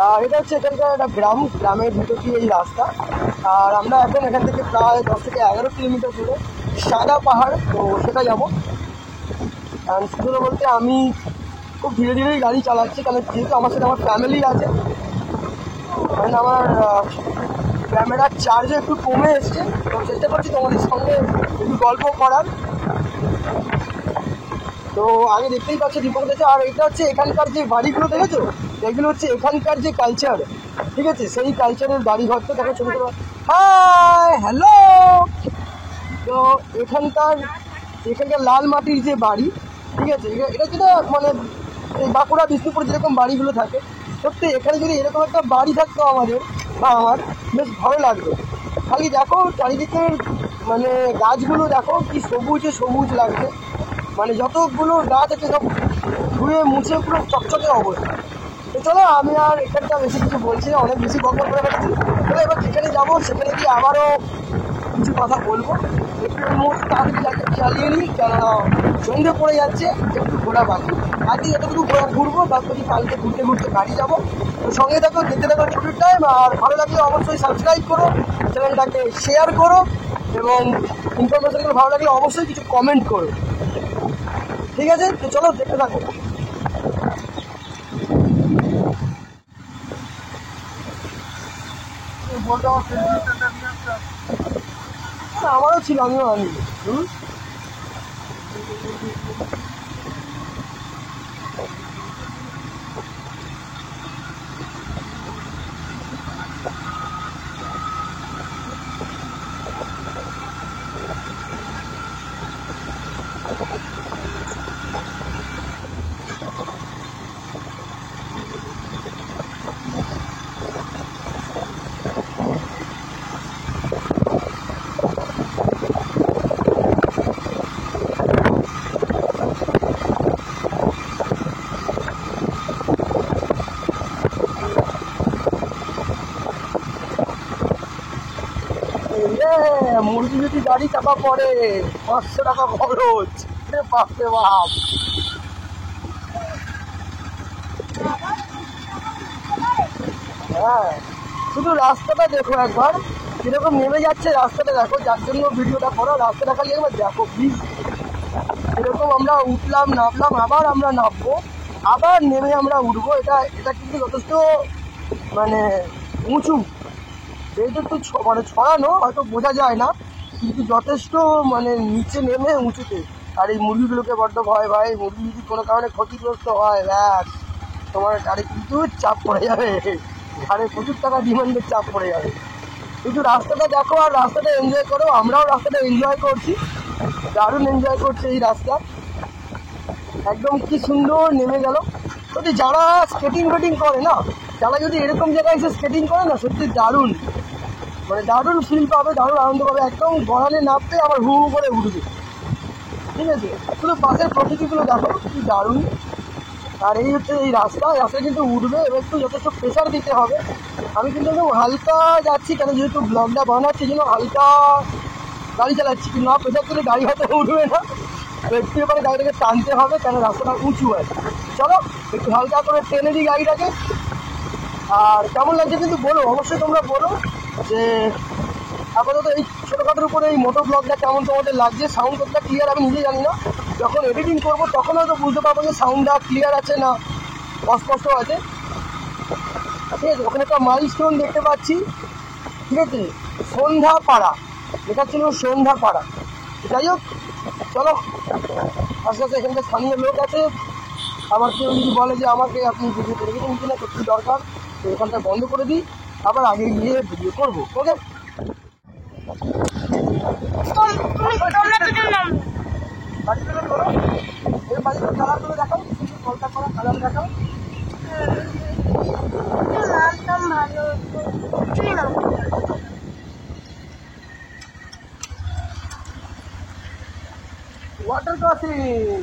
Speaker 1: আর এটা হচ্ছে এখানকার একটা গ্রামের ভিতর দিয়ে এই রাস্তা। আর আমরা এখন এখান থেকে প্রায় 10 থেকে 11 কিলোমিটার দূরে সাদা পাহাড়, তো সেটা যাবো। আর শুধু বলতে আমি খুব ধীরে ধীরেই গাড়ি চালাচ্ছি, কারণ যেহেতু আমার সাথে আমার ফ্যামিলি আছে, কারণ আমার ক্যামেরার চার্জও একটু কমে এসছে, তো চেষ্টা করছি তোমাদের সঙ্গে একটু গল্প করার। তো আগে দেখতেই পাচ্ছি দীপক দেখে। আর এটা হচ্ছে এখানকার যে বাড়িগুলো দেখেছো, এগুলো হচ্ছে এখানকার যে কালচার। ঠিক আছে, সেই কালচারের বাড়িঘর তো দেখো ছোটো ছোটো। Hi hello. তো এখানকার লাল মাটির যে বাড়ি, ঠিক আছে, এটা যেটা মানে এই বাঁকুড়া বিষ্ণুপুর যেরকম বাড়িগুলো থাকে, সত্যি এখানে যদি এরকম একটা বাড়ি থাকতো আমাদের বা আমার, বেশ ভালো লাগতো। খালি দেখো চারিদিকের মানে গাছগুলো দেখো কি সবুজে সবুজ লাগছে, মানে যতগুলো গাছ আছে সব ধুয়ে মুছে পুরো চকচকে অবস্থা। তো চলো আমি আর এখানটা বেশি কিছু বলছি না, অনেক বেশি বকবক করে ফেলেছি। চলো এবার যেখানে যাবো সেখানে গিয়ে আবারও কিছু কথা বলবো। একটু মুখ তাড়াতাড়ি চালিয়ে নিই, কেননা সন্ধে পড়ে যাচ্ছে, একটু ঘোরা বাকি। আজকে যতটুকু ঘুরবো তারপরে কালকে ঘুরতে ঘুরতে বাড়ি যাবো। তো সঙ্গে থাকো, দেখতে থাকো ছুটির টাইম। আর ভালো লাগলে অবশ্যই সাবস্ক্রাইব করো, চ্যানেলটাকে শেয়ার করো এবং ইনফরমেশনগুলো ভালো লাগলে অবশ্যই কিছু কমেন্ট করো। ঠিক আছে, তো চলো দেখতে থাকো। আমারও ছিল, আমিও আনি। মুরগি যদি গাড়ি চাপা পড়ে 500 টাকা খরচ, বাপরে বাপ। হ্যাঁ, শুধু রাস্তাটা দেখো একবার কিরকম নেমে যাচ্ছে, রাস্তাটা দেখো, যার জন্য ভিডিওটা করো। রাস্তাটা খালি একবার দেখো প্লিজ। এরকম আমরা উঠলাম নামলাম, আবার আমরা নামবো, আবার নেমে আমরা উঠবো। এটা এটা কিন্তু যথেষ্ট মানে উঁচু, এইটা একটু মানে ছড়ানো, হয়তো বোঝা যায় না, কিন্তু যথেষ্ট মানে নিচে নেমে উঁচুতে। আর এই মুরগিগুলোকে বড্ড ভয় ভাই, মুরগি যদি কোনো কারণে ক্ষতিগ্রস্ত হয় ব্যাস তোমার গাড়ি কিন্তু চাপ পড়ে যাবে, ঘাড়ে প্রচুর টাকা ডিমান্ডের চাপ পড়ে যাবে। কিন্তু রাস্তাটা দেখো আর রাস্তাটা এনজয় করো। আমরাও রাস্তাটা এনজয় করছি, দারুণ এনজয় করছি এই রাস্তা। একদম কি সুন্দর নেমে গেল। যদি যারা স্কেটিং ফেটিং করে না, যারা যদি এরকম জায়গায় এসে স্কেটিং করে না, সত্যি দারুণ, মানে দারুণ ফিল পাবে, দারুণ আনন্দ পাবে। একদম গড়ালে নামতে আবার হু হু করে উঠবে। ঠিক আছে, শুধু পাশের প্রকৃতিগুলো দেখো কি দারুণ। আর এই হচ্ছে এই রাস্তা কিন্তু উঠবে, এবার একটু যথেষ্ট প্রেশার দিতে হবে। আমি কিন্তু একদম হালকা যাচ্ছি, কেন যেহেতু ব্লগটা বানাচ্ছি জন্য হালকা গাড়ি চালাচ্ছি, কিন্তু না প্রেশার দিলে গাড়ি হয়তো উঠবে না। একটু এবারে গাড়িটাকে টানতে হবে, কেন রাস্তাটা উঁচু আছে। চলো একটু হালকা করে টেনে দিই গাড়িটাকে। আর কেমন লাগছে কিন্তু বলো, অবশ্যই তোমরা বলো যে আপাতত এই ছোটোখাটোর উপরে এই মোটো ব্লগটা কেমন তোমাদের লাগছে। সাউন্ড কতটা ক্লিয়ার আমি নিজে জানি না, যখন এডিটিং করবো তখন হয়তো বুঝতে পারবো যে সাউন্ডটা ক্লিয়ার আছে না অস্পষ্ট আছে। ঠিক আছে, ওখানে একটা মাইলস্টোন দেখতে পাচ্ছি, ঠিক আছে, সন্ধ্যাপাড়া লেখা ছিল, সন্ধ্যাপাড়া। যাই হোক চলো, আস্তে আস্তে এখানকার স্থানীয় লোক আছে, আবার কেউ যদি বলে যে আমাকে আপনি ভিডিও করে দিন কিনা সত্যি দরকার, তো এখানটা বন্ধ করে দিই, আবার আগে গিয়ে ভিডিও করবো। ওকে, বাড়িতে কালার করে দেখাও, কলটা করা কালার দেখাও। ওয়াটার ক্রসিং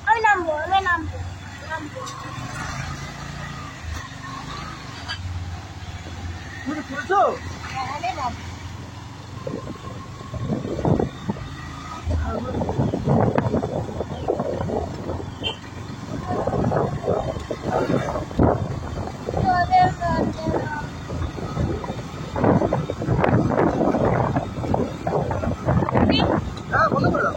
Speaker 2: আমি নামবো।
Speaker 1: তুমি করেছো? হ্যাঁ, বন্ধ করে দাও।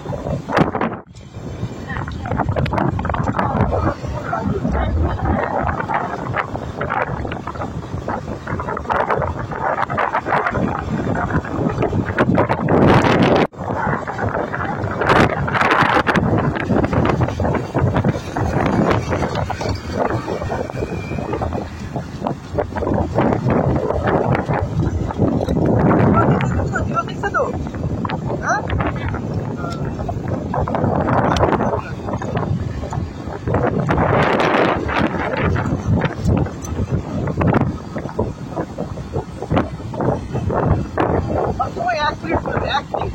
Speaker 1: এক মিনিট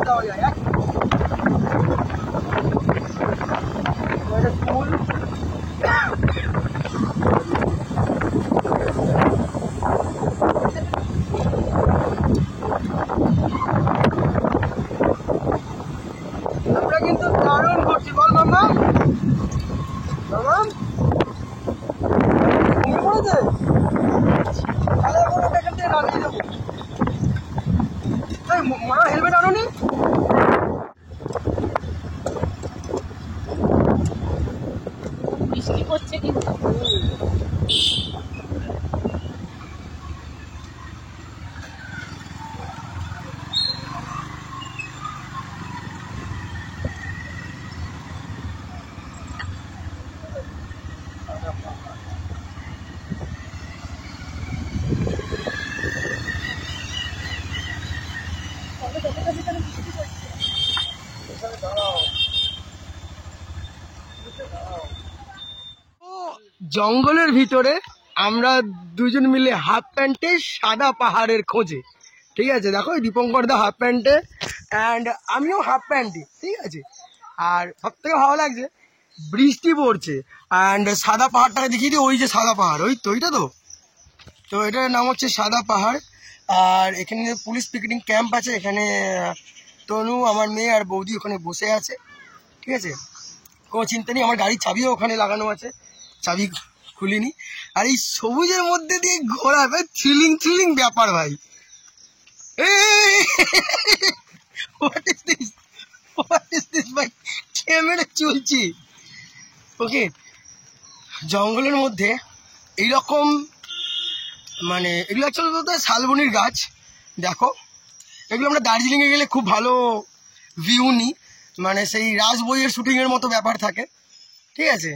Speaker 1: দেওয়া যায় এক ফুল আমরা কিন্তু দারুণ করছি বল মামা মামা ঘুমিয়ে পড়েছে তাহলে এখন ওকে এখান থেকে নামিয়ে দেবো মা হেলমেট আনোনি
Speaker 3: বৃষ্টি পড়ছে কিন্তু
Speaker 1: জঙ্গলের ভিতরে আমরা দুজন মিলে হাফ প্যান্টে সাদা পাহাড়ের খোঁজে ঠিক আছে দেখো দীপঙ্কর দা হাফ প্যান্টে অ্যান্ড আমিও হাফ প্যান্টে ঠিক আছে আর সব থেকে ভালো লাগছে বৃষ্টি পড়ছে অ্যান্ড সাদা পাহাড়টাকে দেখিয়ে দিই ওই যে সাদা পাহাড় ওই তো ওইটা তো এটার নাম হচ্ছে সাদা পাহাড় আর এখানে পুলিশ পিকেটিং ক্যাম্প আছে এখানে তনু আমার মেয়ে আর বৌদি ওখানে বসে আছে ঠিক আছে কোনো চিন্তা নেই আমার গাড়ির চাবিও ওখানে লাগানো আছে চাবি খুলিনি আর এই সবুজের মধ্যে দিয়ে ঘোরা ভাই থ্রিলিং ব্যাপার ভাই হোয়াট ইজ দিস ভাই ক্যামেরা চলছে ওকে জঙ্গলের মধ্যে এইরকম মানে এগুলো অ্যাকচুয়ালি বলতে শালবনির গাছ দেখো এগুলো আমরা দার্জিলিংয়ে গেলে খুব ভালো ভিউ নিই মানে সেই রাজ বইয়ের শুটিংয়ের মতো ব্যাপার থাকে ঠিক আছে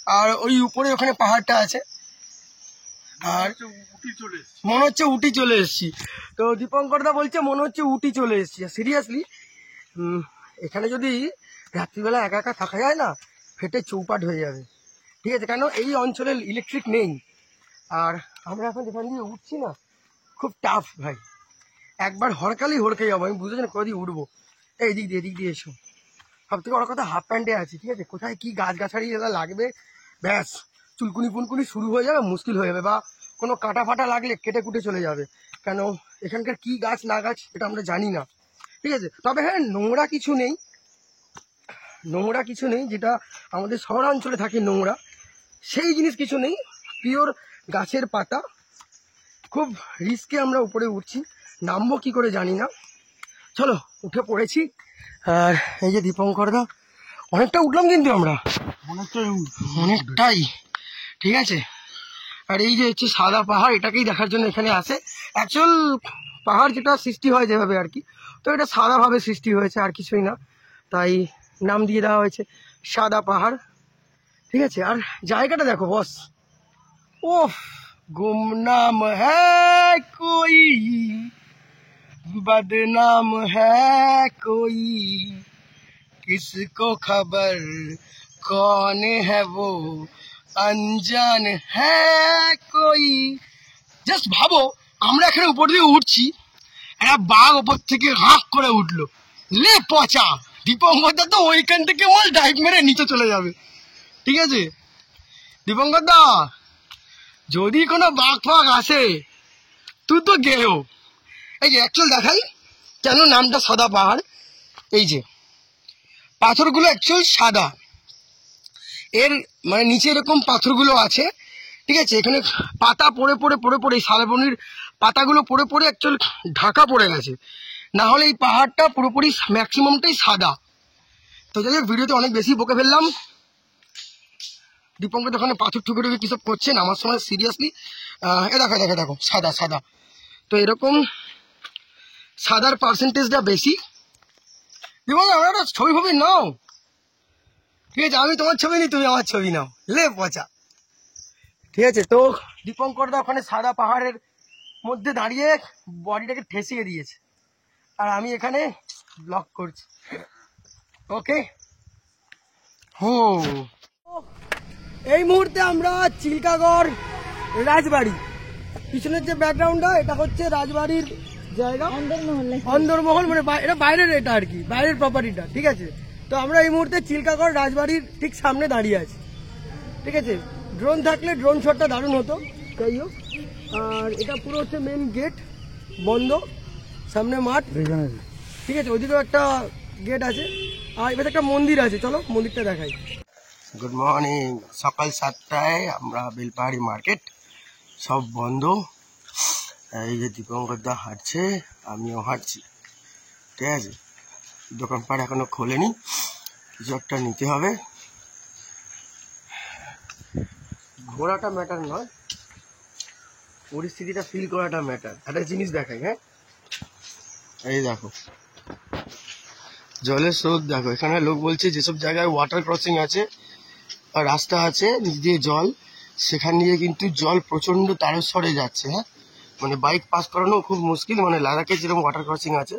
Speaker 1: আর ওই উপরে ওখানে পাহাড়টা আছে আর মনে হচ্ছে উটি চলে এসেছি তো দীপঙ্করদা বলছে মনে হচ্ছে উটি চলে এসেছি সিরিয়াসলি এখানে যদি রাত্রিবেলা একা একা থাকা যায় না ফেটে চৌপাট হয়ে যাবে ঠিক আছে কেন এই অঞ্চলে ইলেকট্রিক নেই আর আমরা এখন যেখান দিয়ে উঠছি না খুব টাফ ভাই একবার হরকালেই হরকে যাবো আমি বুঝেছি না কদিন উঠবো এদিক দিয়ে এসো সব থেকে বড় কথা হাফ প্যান্টে আছি ঠিক আছে কোথায় কি গাছগাছালি এগুলো লাগবে ব্যাস চুলকুনি ফুলকুনি শুরু হয়ে যাবে মুশকিল হয়ে যাবে বা কোনো কাটা ফাটা লাগলে কেটে কুটে চলে যাবে কেন এখানকার কি গাছ না গাছ এটা আমরা জানি না ঠিক আছে তবে হ্যাঁ নোংরা কিছু নেই যেটা আমাদের শহরাঞ্চলে থাকে নোংরা সেই জিনিস কিছু নেই পিওর গাছের পাতা খুব রিস্কে আমরা উপরে উঠছি নামবো কি করে জানি না চলো উঠে পড়েছি আর এই যে দীপঙ্করদা অনেকটা উঠলাম কিন্তু আমরা অনেকটাই ঠিক আছে আর এই যে হচ্ছে সাদা পাহাড় এটাকেই দেখার জন্য এখানে আসে অ্যাকচুয়াল পাহাড় যেটা সৃষ্টি হয় যেভাবে আর কি তো এটা সাদাভাবে সৃষ্টি হয়েছে আর কিছুই না তাই নাম দিয়ে দেওয়া হয়েছে সাদা পাহাড় ঠিক আছে আর জায়গাটা দেখো বস ওফ গুমনাম হ্যায় কোই बदनाम है कोई किसको खबर कौन है वो अनजान है कोई জাস্ট ভাবো আমরা এখানে উপর দিয়ে উঠছি একটা বাঘ ওপর থেকে হাঁক করে উঠলো লে পচা দীপঙ্করদা তো ওইখান থেকে আমার ডাইভ মেরে নিচে চলে যাবে ঠিক আছে দীপঙ্করদা যদি কোনো বাঘ ফাঘ আসে তুই তো গেও এই যে অ্যাকচুয়াল দেখাই কেন নামটা সাদা পাহাড় এই যে পাথরগুলো অ্যাকচুয়াল সাদা এর মানে নিচে এরকম পাথরগুলো আছে ঠিক আছে এখানে পাতা পড়ে শালবনির পাতাগুলো পড়ে অ্যাকচুয়াল ঢাকা পড়ে গেছে না হলে এই পাহাড়টা পুরোপুরি ম্যাক্সিমামটাই সাদা তো যাই হোক ভিডিওতে অনেক বেশি বকে ফেললাম দীপঙ্কর ওখানে পাথর ঠুকে কিসব করছেন আমার সময় সিরিয়াসলি এ দেখো সাদা তো এরকম সাদার পার্সেন্টেজটা বেশি এবং আমরা একটা ছবি নাও ঠিক আছে আমি তোমার ছবি নিই তুমি আমার ছবি নাও লে পচা ঠিক আছে তো দীপঙ্করদা ওখানে সাদা পাহাড়ের মধ্যে দাঁড়িয়ে বডিটাকে ঠেসিয়ে দিয়েছে আর আমি এখানে ব্লগ করছি ওকে এই মুহূর্তে আমরা চিল্কাগড় রাজবাড়ি পিছনের যে ব্যাকগ্রাউন্ডটা এটা হচ্ছে রাজবাড়ির জায়গা অন্দরমহল, মানে এটা বাইরের, এটা আর কি বাইরের প্রপার্টিটা, ঠিক আছে। তো আমরা এই মুহূর্তে চিল্কাগড় রাজবাড়ির ঠিক সামনে দাঁড়িয়ে আছি, ঠিক আছে। ড্রোন থাকলে ড্রোন শটটা দারুণ হতো, যাই হোক। আর এটা পুরো হচ্ছে মেন গেট, বন্ধ, সামনে মাঠ, ঠিক আছে। ওইদিকেও একটা গেট আছে, আর এবার একটা মন্দির আছে, চলো মন্দিরটা দেখাই। গুড মর্নিং, সকাল 7টায় আমরা বেলপাহাড়ি মার্কেট, সব বন্ধ। এই যে দীপঙ্কর দা হাঁটছে, আমিও হাঁটছি, ঠিক আছে। দোকানপাট এখনো খোলেনি, কিছু একটা নিতে হবে। ঘোরাটা ম্যাটার নয়, পরিস্থিতিটা ফিল করাটা ম্যাটার। একটা জিনিস দেখাই, হ্যাঁ, এই দেখো জলের স্রোত দেখো। এখানে লোক বলছে যেসব জায়গায় ওয়াটার ক্রসিং আছে আর রাস্তা আছে নিচ দিয়ে জল, সেখান দিয়ে কিন্তু জল প্রচন্ড তারস্বরে যাচ্ছে, হ্যাঁ, মানে বাইক পাস করানো খুব মুশকিল। মানে লাদাখে যেরকম ওয়াটার ক্রসিং আছে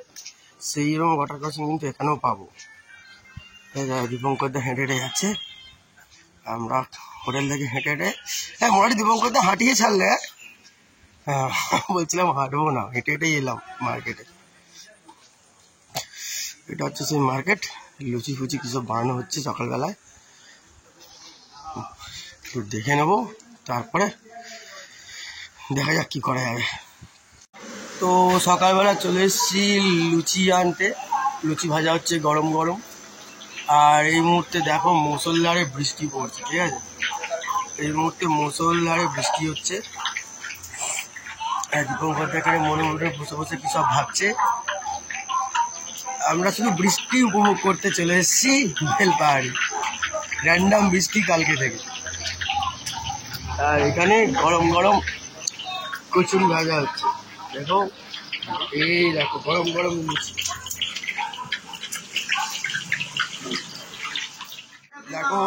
Speaker 1: সেই রকম ওয়াটার ক্রসিং কিন্তু এখানেও পাবো। দীপঙ্কর দা হেঁটে হেঁটে যাচ্ছে, আমরা হোটেল থেকে হেঁটে হেঁটে, হ্যাঁ মোটামুটি দীপঙ্কর দা হাঁটিয়ে ছাড়লে, হ্যাঁ বলছিলাম হাঁটবো না, হেঁটে হেঁটেই এলাম মার্কেটে। এটা হচ্ছে সেই মার্কেট, লুচি ফুচি কিছু বানানো হচ্ছে সকালবেলায়, একটু দেখে নেবো, তারপরে দেখা যাক কি করা যাবে। তো সকালবেলা চলে এসেছি লুচি আনতে, লুচি ভাজা হচ্ছে গরম গরম। আর এই মুহূর্তে দেখো মুষলধারে বৃষ্টি পড়ছে, ঠিক আছে, এই মুহূর্তে মুষলধারে বৃষ্টি হচ্ছে। দীপঙ্কর এখানে মনে মনে বসে বসে কি সব ভাবছে। আমরা শুধু বৃষ্টি উপভোগ করতে চলে এসেছি বেলপাহাড়ি, র্যান্ডাম বৃষ্টি কালকে থেকে। আর এখানে গরম গরম কচুরি ভাজা হচ্ছে, দেখো, এই দেখো গরম গরম লুচি, দেখো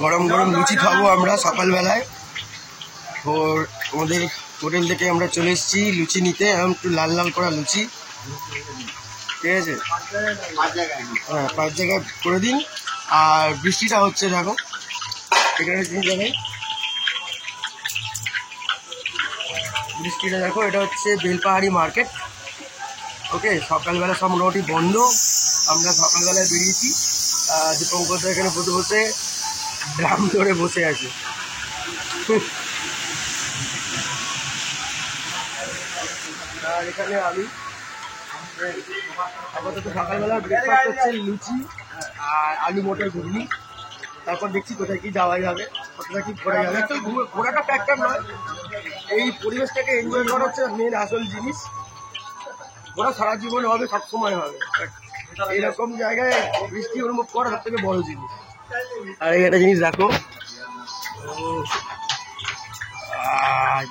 Speaker 1: গরম গরম লুচি খাবো আমরা সকালবেলায়। আমাদের হোটেল থেকে আমরা চলে এসেছি লুচি নিতে, একটু লাল লাল করা লুচি, ঠিক আছে, হ্যাঁ 5 জায়গায় করে দিন। আর বৃষ্টিটা হচ্ছে দেখো, এখানে 3 জায়গায় বৃষ্টিটা দেখো। এটা হচ্ছে বেলপাহাড়ি মার্কেট, ওকে। সকালবেলা সব মোটামুটি বন্ধ, আমরা সকালবেলায় বেরিয়েছি। দীপঙ্কর এখানে বসে বসে ড্রাম ধরে বসে আছে। আর এখানে আমি আপাতত সকালবেলা ব্রেকফাস্ট হচ্ছে লুচি আর আলু মটর ঘুগনি। তারপর দেখছি কোথায় কি যাওয়া যাবে, কোথায় কি ঘোরা যাবে। তো ঘোরাটা ফ্যাক্টর নয়, এই পরিবেশটাকে এনজয় করা হচ্ছে মেন আসল জিনিস। ঘোরা সারা জীবন হবে, সবসময় হবে, এরকম জায়গায় বৃষ্টি অনুভব করা সব থেকে বড় জিনিস। আর এই একটা জিনিস দেখো,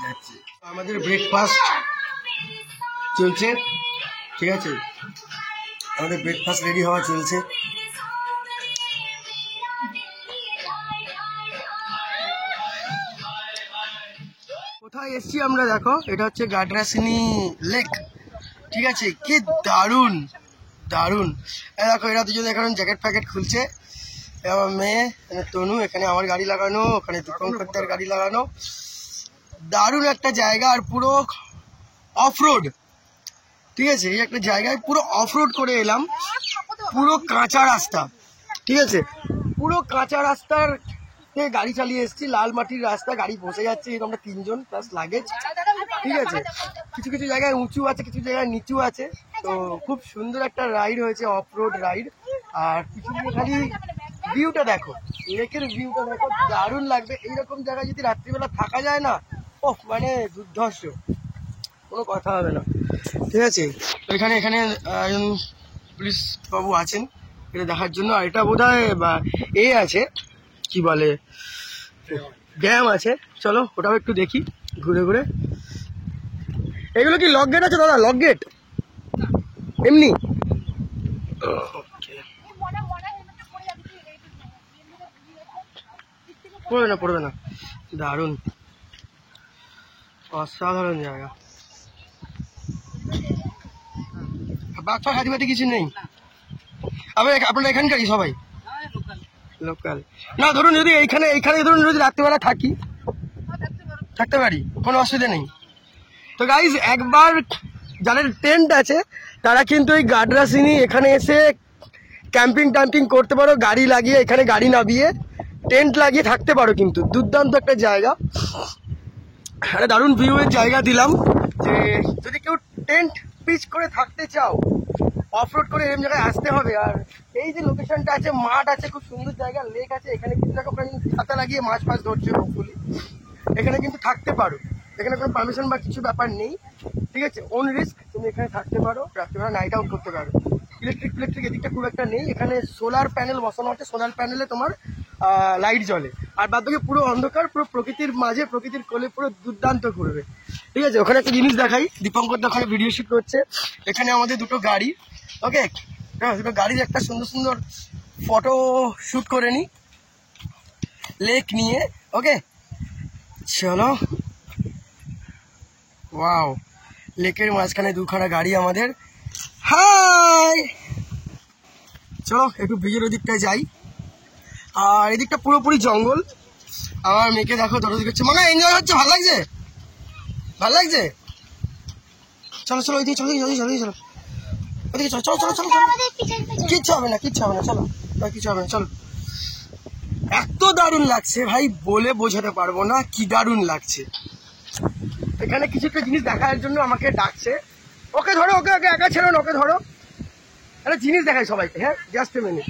Speaker 1: যাচ্ছে আমাদের ব্রেকফাস্ট চলছে, ঠিক আছে, আমাদের ব্রেকফাস্ট রেডি হওয়া চলছে। কোথায় এসছি আমরা দেখো, এটা হচ্ছে গাডরাসিনি লেক, ঠিক আছে। কি দারুণ দারুণ, দেখো এরা দুজনে এখন জ্যাকেট প্যাকেট খুলছে। আমার মেয়ে তনু, এখানে আমার গাড়ি লাগানো, ওখানে দীপঙ্কর গাড়ি লাগানো, দারুণ একটা জায়গা। আর পুরো অফ রোড, ঠিক আছে, এই একটা জায়গায় পুরো অফ রোড করে এলাম, পুরো কাঁচা রাস্তা, ঠিক আছে, পুরো কাঁচা রাস্তার গাড়ি চালিয়ে এসেছি, লাল মাটির রাস্তা, গাড়ি বসে যাচ্ছে আমরা 3 জন প্লাস লাগেজ, ঠিক আছে। কিছু কিছু জায়গায় উঁচু আছে, কিছু জায়গায় নিচু আছে, তো খুব সুন্দর একটা রাইড হয়েছে, অফ রোড রাইড। আর কিছু খালি ভিউটা দেখো, লেকের ভিউটা দেখো, দারুণ লাগবে। এইরকম জায়গায় যদি রাত্রিবেলা থাকা যায় না, ও মানে দুর্ধর্ষ, কোনো কথা হবে না, ঠিক আছে। তো এখানে পুলিশ বাবু আছেন এটা দেখার জন্য। আর এটা বোধহয় এ আছে, কি বলে, ড্যাম আছে, চলো ওটাও একটু দেখি ঘুরে ঘুরে। এগুলো কি লক গেট আছে দাদা? লক গেট এমনি? পড়বে না, দারুণ অসাধারণ জায়গা। বাঘ ফাঘ হাতিবাতি কিছু নেই? আপনারা এখানকারই সবাই লোকাল? না ধরুন যদি এইখানে ধরুন যদি রাত্রিবেলা থাকতে পারি, কোনো অসুবিধা নেই। তো গাইজ একবার যাদের টেন্ট আছে তারা কিন্তু এই গাডরাসিনি এখানে এসে ক্যাম্পিং করতে পারো, গাড়ি লাগিয়ে এখানে গাড়ি নামিয়ে টেন্ট লাগিয়ে থাকতে পারো। কিন্তু দুর্দান্ত একটা জায়গা, একটা দারুণ ভিউয়ের জায়গা দিলাম। যে যদি কেউ টেন্ট পিচ করে থাকতে চাও, অফরোড করে এরকম জায়গায় আসতে হবে। আর এই যে লোকেশনটা আছে, মাঠ আছে, খুব সুন্দর জায়গা, লেক আছে, এখানে কিন্তু দেখো ছাতা লাগিয়ে মাছ ফাছ ধরছে হোপফুলি। এখানে কিন্তু থাকতে পারো, এখানে কোনো পারমিশন বা কিছু ব্যাপার নেই, ঠিক আছে? ওন রিস্ক, তুমি এখানে থাকতে পারো, রাত্রিবেলা নাইট আউট করতে পারো। ইলেকট্রিক এদিকটা খুব একটা নেই, এখানে সোলার প্যানেল বসানো আছে, সোলার প্যানেলে তোমার লাইট জ্বলে, আর বাদ বাকি পুরো অন্ধকার, পুরো প্রকৃতির মাঝে, প্রকৃতির কোলে, পুরো দুর্দান্ত করবে, ঠিক আছে? ওখানে একটা জিনিস দেখাই, দীপঙ্কর ওখানে ভিডিও শুট করছে। এখানে আমাদের দুটো গাড়ি, ওকে, হ্যাঁ, দুটো গাড়ির একটা সুন্দর সুন্দর ফটো শুট করে নিই লেক নিয়ে, ওকে? চলো, ওয়াও, লেকের মাঝখানে দুখানা গাড়ি আমাদের। হাই, চলো একটু ব্রিজের ওদিকটায় যাই। আর এদিকটা পুরোপুরি জঙ্গল। আমার মেয়েকে দেখো দরজ করছে, মানে এনজয় হচ্ছে, ভালো লাগছে, ভালো লাগছে। চলো চলো ওইদিকে, চলো চলো চলো চলো ওইদিকে, চলো চলো চলো চলো চলো, কিচ্ছু হবে না, কিচ্ছু হবে না, চলো কিছু হবে না, চলো। এত দারুণ লাগছে ভাই, বলে বোঝাতে পারবো না কি দারুণ লাগছে। এখানে কিছু একটা জিনিস দেখার জন্য আমাকে ডাকছে। ওকে ধরো, ওকে ওকে একা ছেড়ো না, ওকে ধরো, একটা জিনিস দেখাই সবাইকে। হ্যাঁ, জাস্ট এ মিনিট,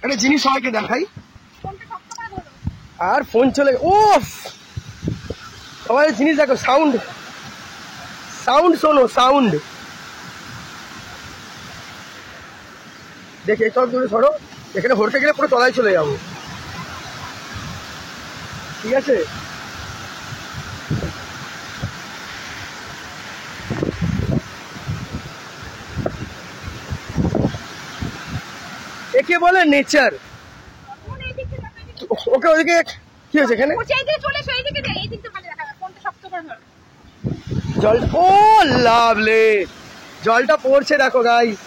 Speaker 1: একটা জিনিস সবাইকে দেখাই। আর ফোন চলে, ও সবাই জিনিস দেখো, সাউন্ড শোনো, সাউন্ড দেখে সব দূরে সরো, এখানে হরতে গেলে পুরো তলায় চলে যাবো, ঠিক আছে? একে বলে নেচার। ওকে ওদিকে কি হয়েছে এখানে? জল, ও লাভলি, জলটা পড়ছে দেখো গাইস,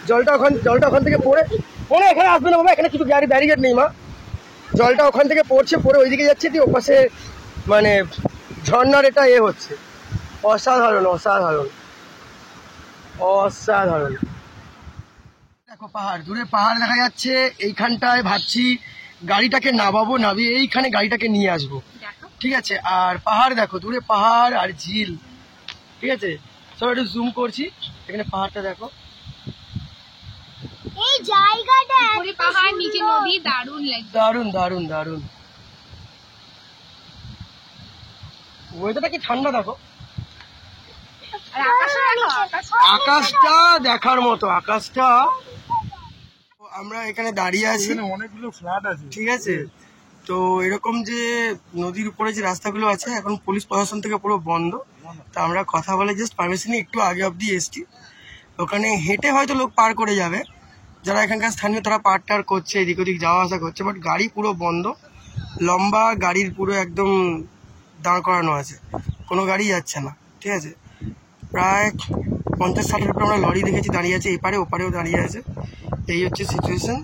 Speaker 1: জলটা ওখান থেকে পড়ে এখানে আসবে না বাবা, এখানে কিছু গাড়ি ব্যারিকেড নেই মা। জলটা ওখান থেকে পড়ছে, পড়ে ওইদিকে যাচ্ছে, দিয়ে ওপাশে মানে ঝর্ণার এটা হচ্ছে। অসাধারণ অসাধারণ অসাধারণ। দেখো পাহাড়, দূরে পাহাড় দেখা যাচ্ছে। এইখানটায় ভাবছি গাড়িটাকে নামিয়ে এইখানে গাড়িটাকে নিয়ে আসবো, ঠিক আছে? আর পাহাড় দেখো, দূরে পাহাড় আর ঝিল, ঠিক আছে? সব একটু জুম করছি, এখানে পাহাড়টা দেখো,
Speaker 2: এই জায়গাটা
Speaker 3: উপরে পাহাড়, নিচে নদী, দারুণ লাগছে,
Speaker 1: দারুণ দারুণ দারুণ। ওয়েদারটা কি ঠান্ডা দেখো, আকাশটা দেখার মতো, আকাশটা। আমরা এখানে দাঁড়িয়ে আছি,
Speaker 4: অনেকগুলো ফ্ল্যাট আছে,
Speaker 1: ঠিক আছে? তো এরকম যে নদীর উপরে যে রাস্তাগুলো আছে এখন পুলিশ প্রশাসন থেকে পুরো বন্ধ। তো আমরা কথা বলে জাস্ট পারমিশন একটু আগে অব্দি এসছি। ওখানে হেঁটে হয়তো লোক পার করে যাবে, যারা এখানকার স্থানীয় তারা পার টার করছে, এদিক ওদিক যাওয়া আসা করছে, বাট গাড়ি পুরো বন্ধ। লম্বা গাড়ির পুরো একদম দাঁড় করানো আছে, কোনো গাড়ি যাচ্ছে না, ঠিক আছে? প্রায় 50-60 উপরে আমরা লরি দেখেছি দাঁড়িয়ে আছে, এপারে ওপারেও দাঁড়িয়ে আছে। এই হচ্ছে সিচুয়েশন।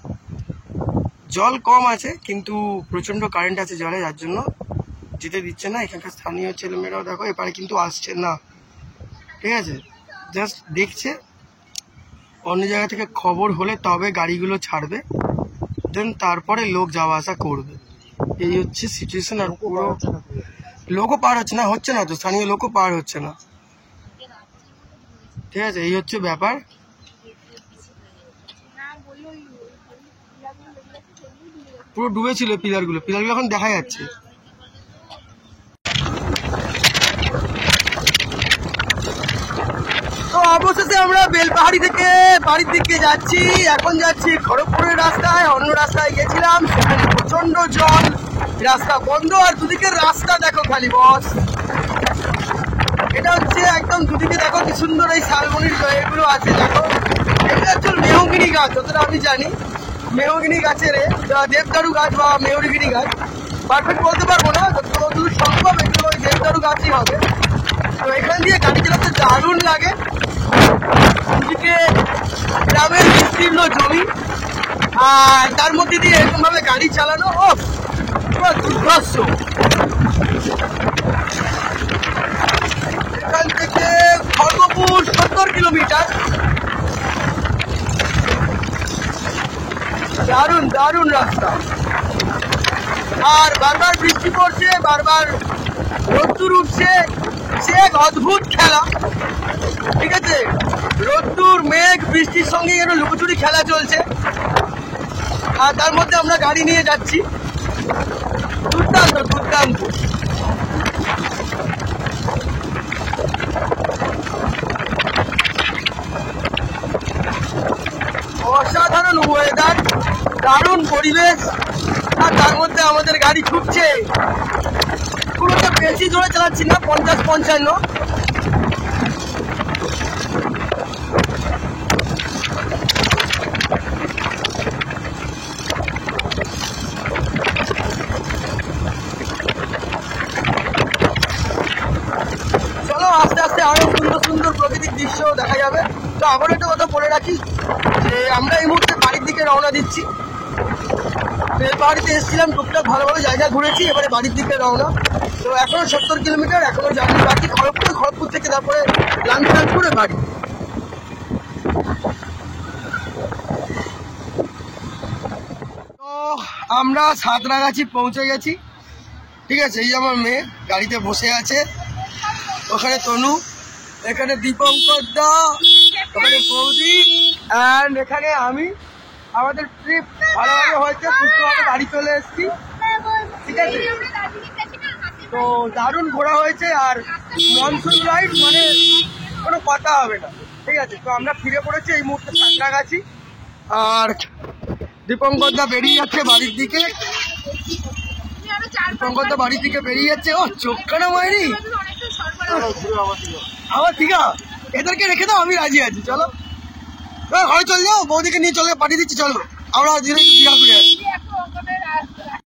Speaker 1: জল কম আছে কিন্তু প্রচণ্ড কারেন্ট আছে জলে, যার জন্য যেতে দিচ্ছে না। এখানকার স্থানীয় ছেলেমেয়েরাও দেখো এপারে কিন্তু আসছে না, ঠিক আছে? জাস্ট দেখছে, অন্য জায়গা থেকে খবর হলে তবে গাড়িগুলো ছাড়বে, দেন তারপরে লোক যাওয়া আসা করবে। এই হচ্ছে সিচুয়েশন। আর পুরো লোকও পার হচ্ছে না তো, স্থানীয় লোকও পার হচ্ছে না, ঠিক আছে? এই হচ্ছে ব্যাপার। পুরো ডুবেছিল পিলারগুলো এখন দেখা যাচ্ছে। তো অবশেষে আমরা বেলপাহাড়ি থেকে বাড়ির দিকে যাচ্ছি। এখন যাচ্ছি খড়গপুরের রাস্তায়, অন্য রাস্তায় গেছিলাম, সেখানে প্রচন্ড জল, রাস্তা বন্ধ। আর দুদিকের রাস্তা দেখো খালি বস, এটা হচ্ছে একদম দুদিকে দেখো কি সুন্দর এই শালবনির এগুলো আছে দেখো। এটা হচ্ছে মেহগিনি গাছ, যতটা আমি জানি মেহগিনি গাছের দেবদারু গাছ বা মেহগিনি গাছ, পারফেক্ট বলতে পারবো না, যতদূর সম্ভব এগুলো ওই দেবদারু গাছই হবে। তো এখান দিয়ে গাড়ি চালাতে দারুণ লাগে। দুদিকে গ্রামের বিস্তীর্ণ জমি, আর তার মধ্যে দিয়ে এরকম ভাবে গাড়ি চালানো, ও পুরো দুর্ধর্ষ। এখান থেকে খড়গপুর 70 কিলোমিটার। দারুণ দারুণ রাস্তা। আর বারবার বৃষ্টি পড়ছে, বারবার রোদ্দুর উঠছে, সে এক অদ্ভুত খেলা। ঠিক আছে, রোদ্দুর মেঘ বৃষ্টির সঙ্গে যেন লুকোচুরি খেলা চলছে, আর তার মধ্যে আমরা গাড়ি নিয়ে যাচ্ছি। দুর্দান্ত দুর্দান্ত। অসাধারণ ওয়েদার, দারুণ পরিবেশ, আর তার মধ্যে আমাদের গাড়ি ছুটছে। খুব একটা বেশি জোরে চালাচ্ছি না, 50-55। চলো আস্তে আস্তে আরো সুন্দর সুন্দর প্রাকৃতিক দৃশ্য দেখা যাবে। তো আবার একটা কথা বলে রাখি যে আমরা এই মুহূর্তে বাড়ির দিকে রওনা দিচ্ছি। বাড়িতে এসেছিলাম, টুকটাক ভালো ভালো জায়গা ঘুরেছি, এবারে বাড়ির দিকে রওনা। তো এখনো 70 কিলোমিটার, এখনো জার্নি বাকি। খড়গপুর থেকে তারপরে লাঞ্চ টাঞ্চ করে বাড়ি। তো আমরা সাঁতরাগাছি পৌঁছে গেছি। ঠিক আছে, এই আমার মেয়ে গাড়িতে বসে আছে, ওখানে তনু, এখানে দীপঙ্কর দা, ওখানে বৌদি, অ্যান্ড এখানে আমি। আমাদের ট্রিপ ভালোভাবে হয়েছে, সুস্থভাবে বাড়ি চলে এসেছি। ঠিক আছে, তো দারুণ ঘোরা হয়েছে। আর মনসুন রাইড মানে কোনো কথা হবে না। ঠিক আছে, তো আমরা ফিরে পড়েছি এই মুহূর্তে সাঁতরাগাছি। আর দীপঙ্কর দা বেরিয়ে যাচ্ছে বাড়ির দিকে। দীপঙ্কর বাড়ির দিকে বেরিয়ে যাচ্ছে। ও চোখখানা মায়েরি আমার, ঠিক আছে, এদেরকে রেখে দাও, আমি রাজি আছি। চলো ঘরে চলে যাও, বৌদিকে নিয়ে চলে পাঠিয়ে দিচ্ছি। চলো আমরা দীঘা ঘুরে আসি।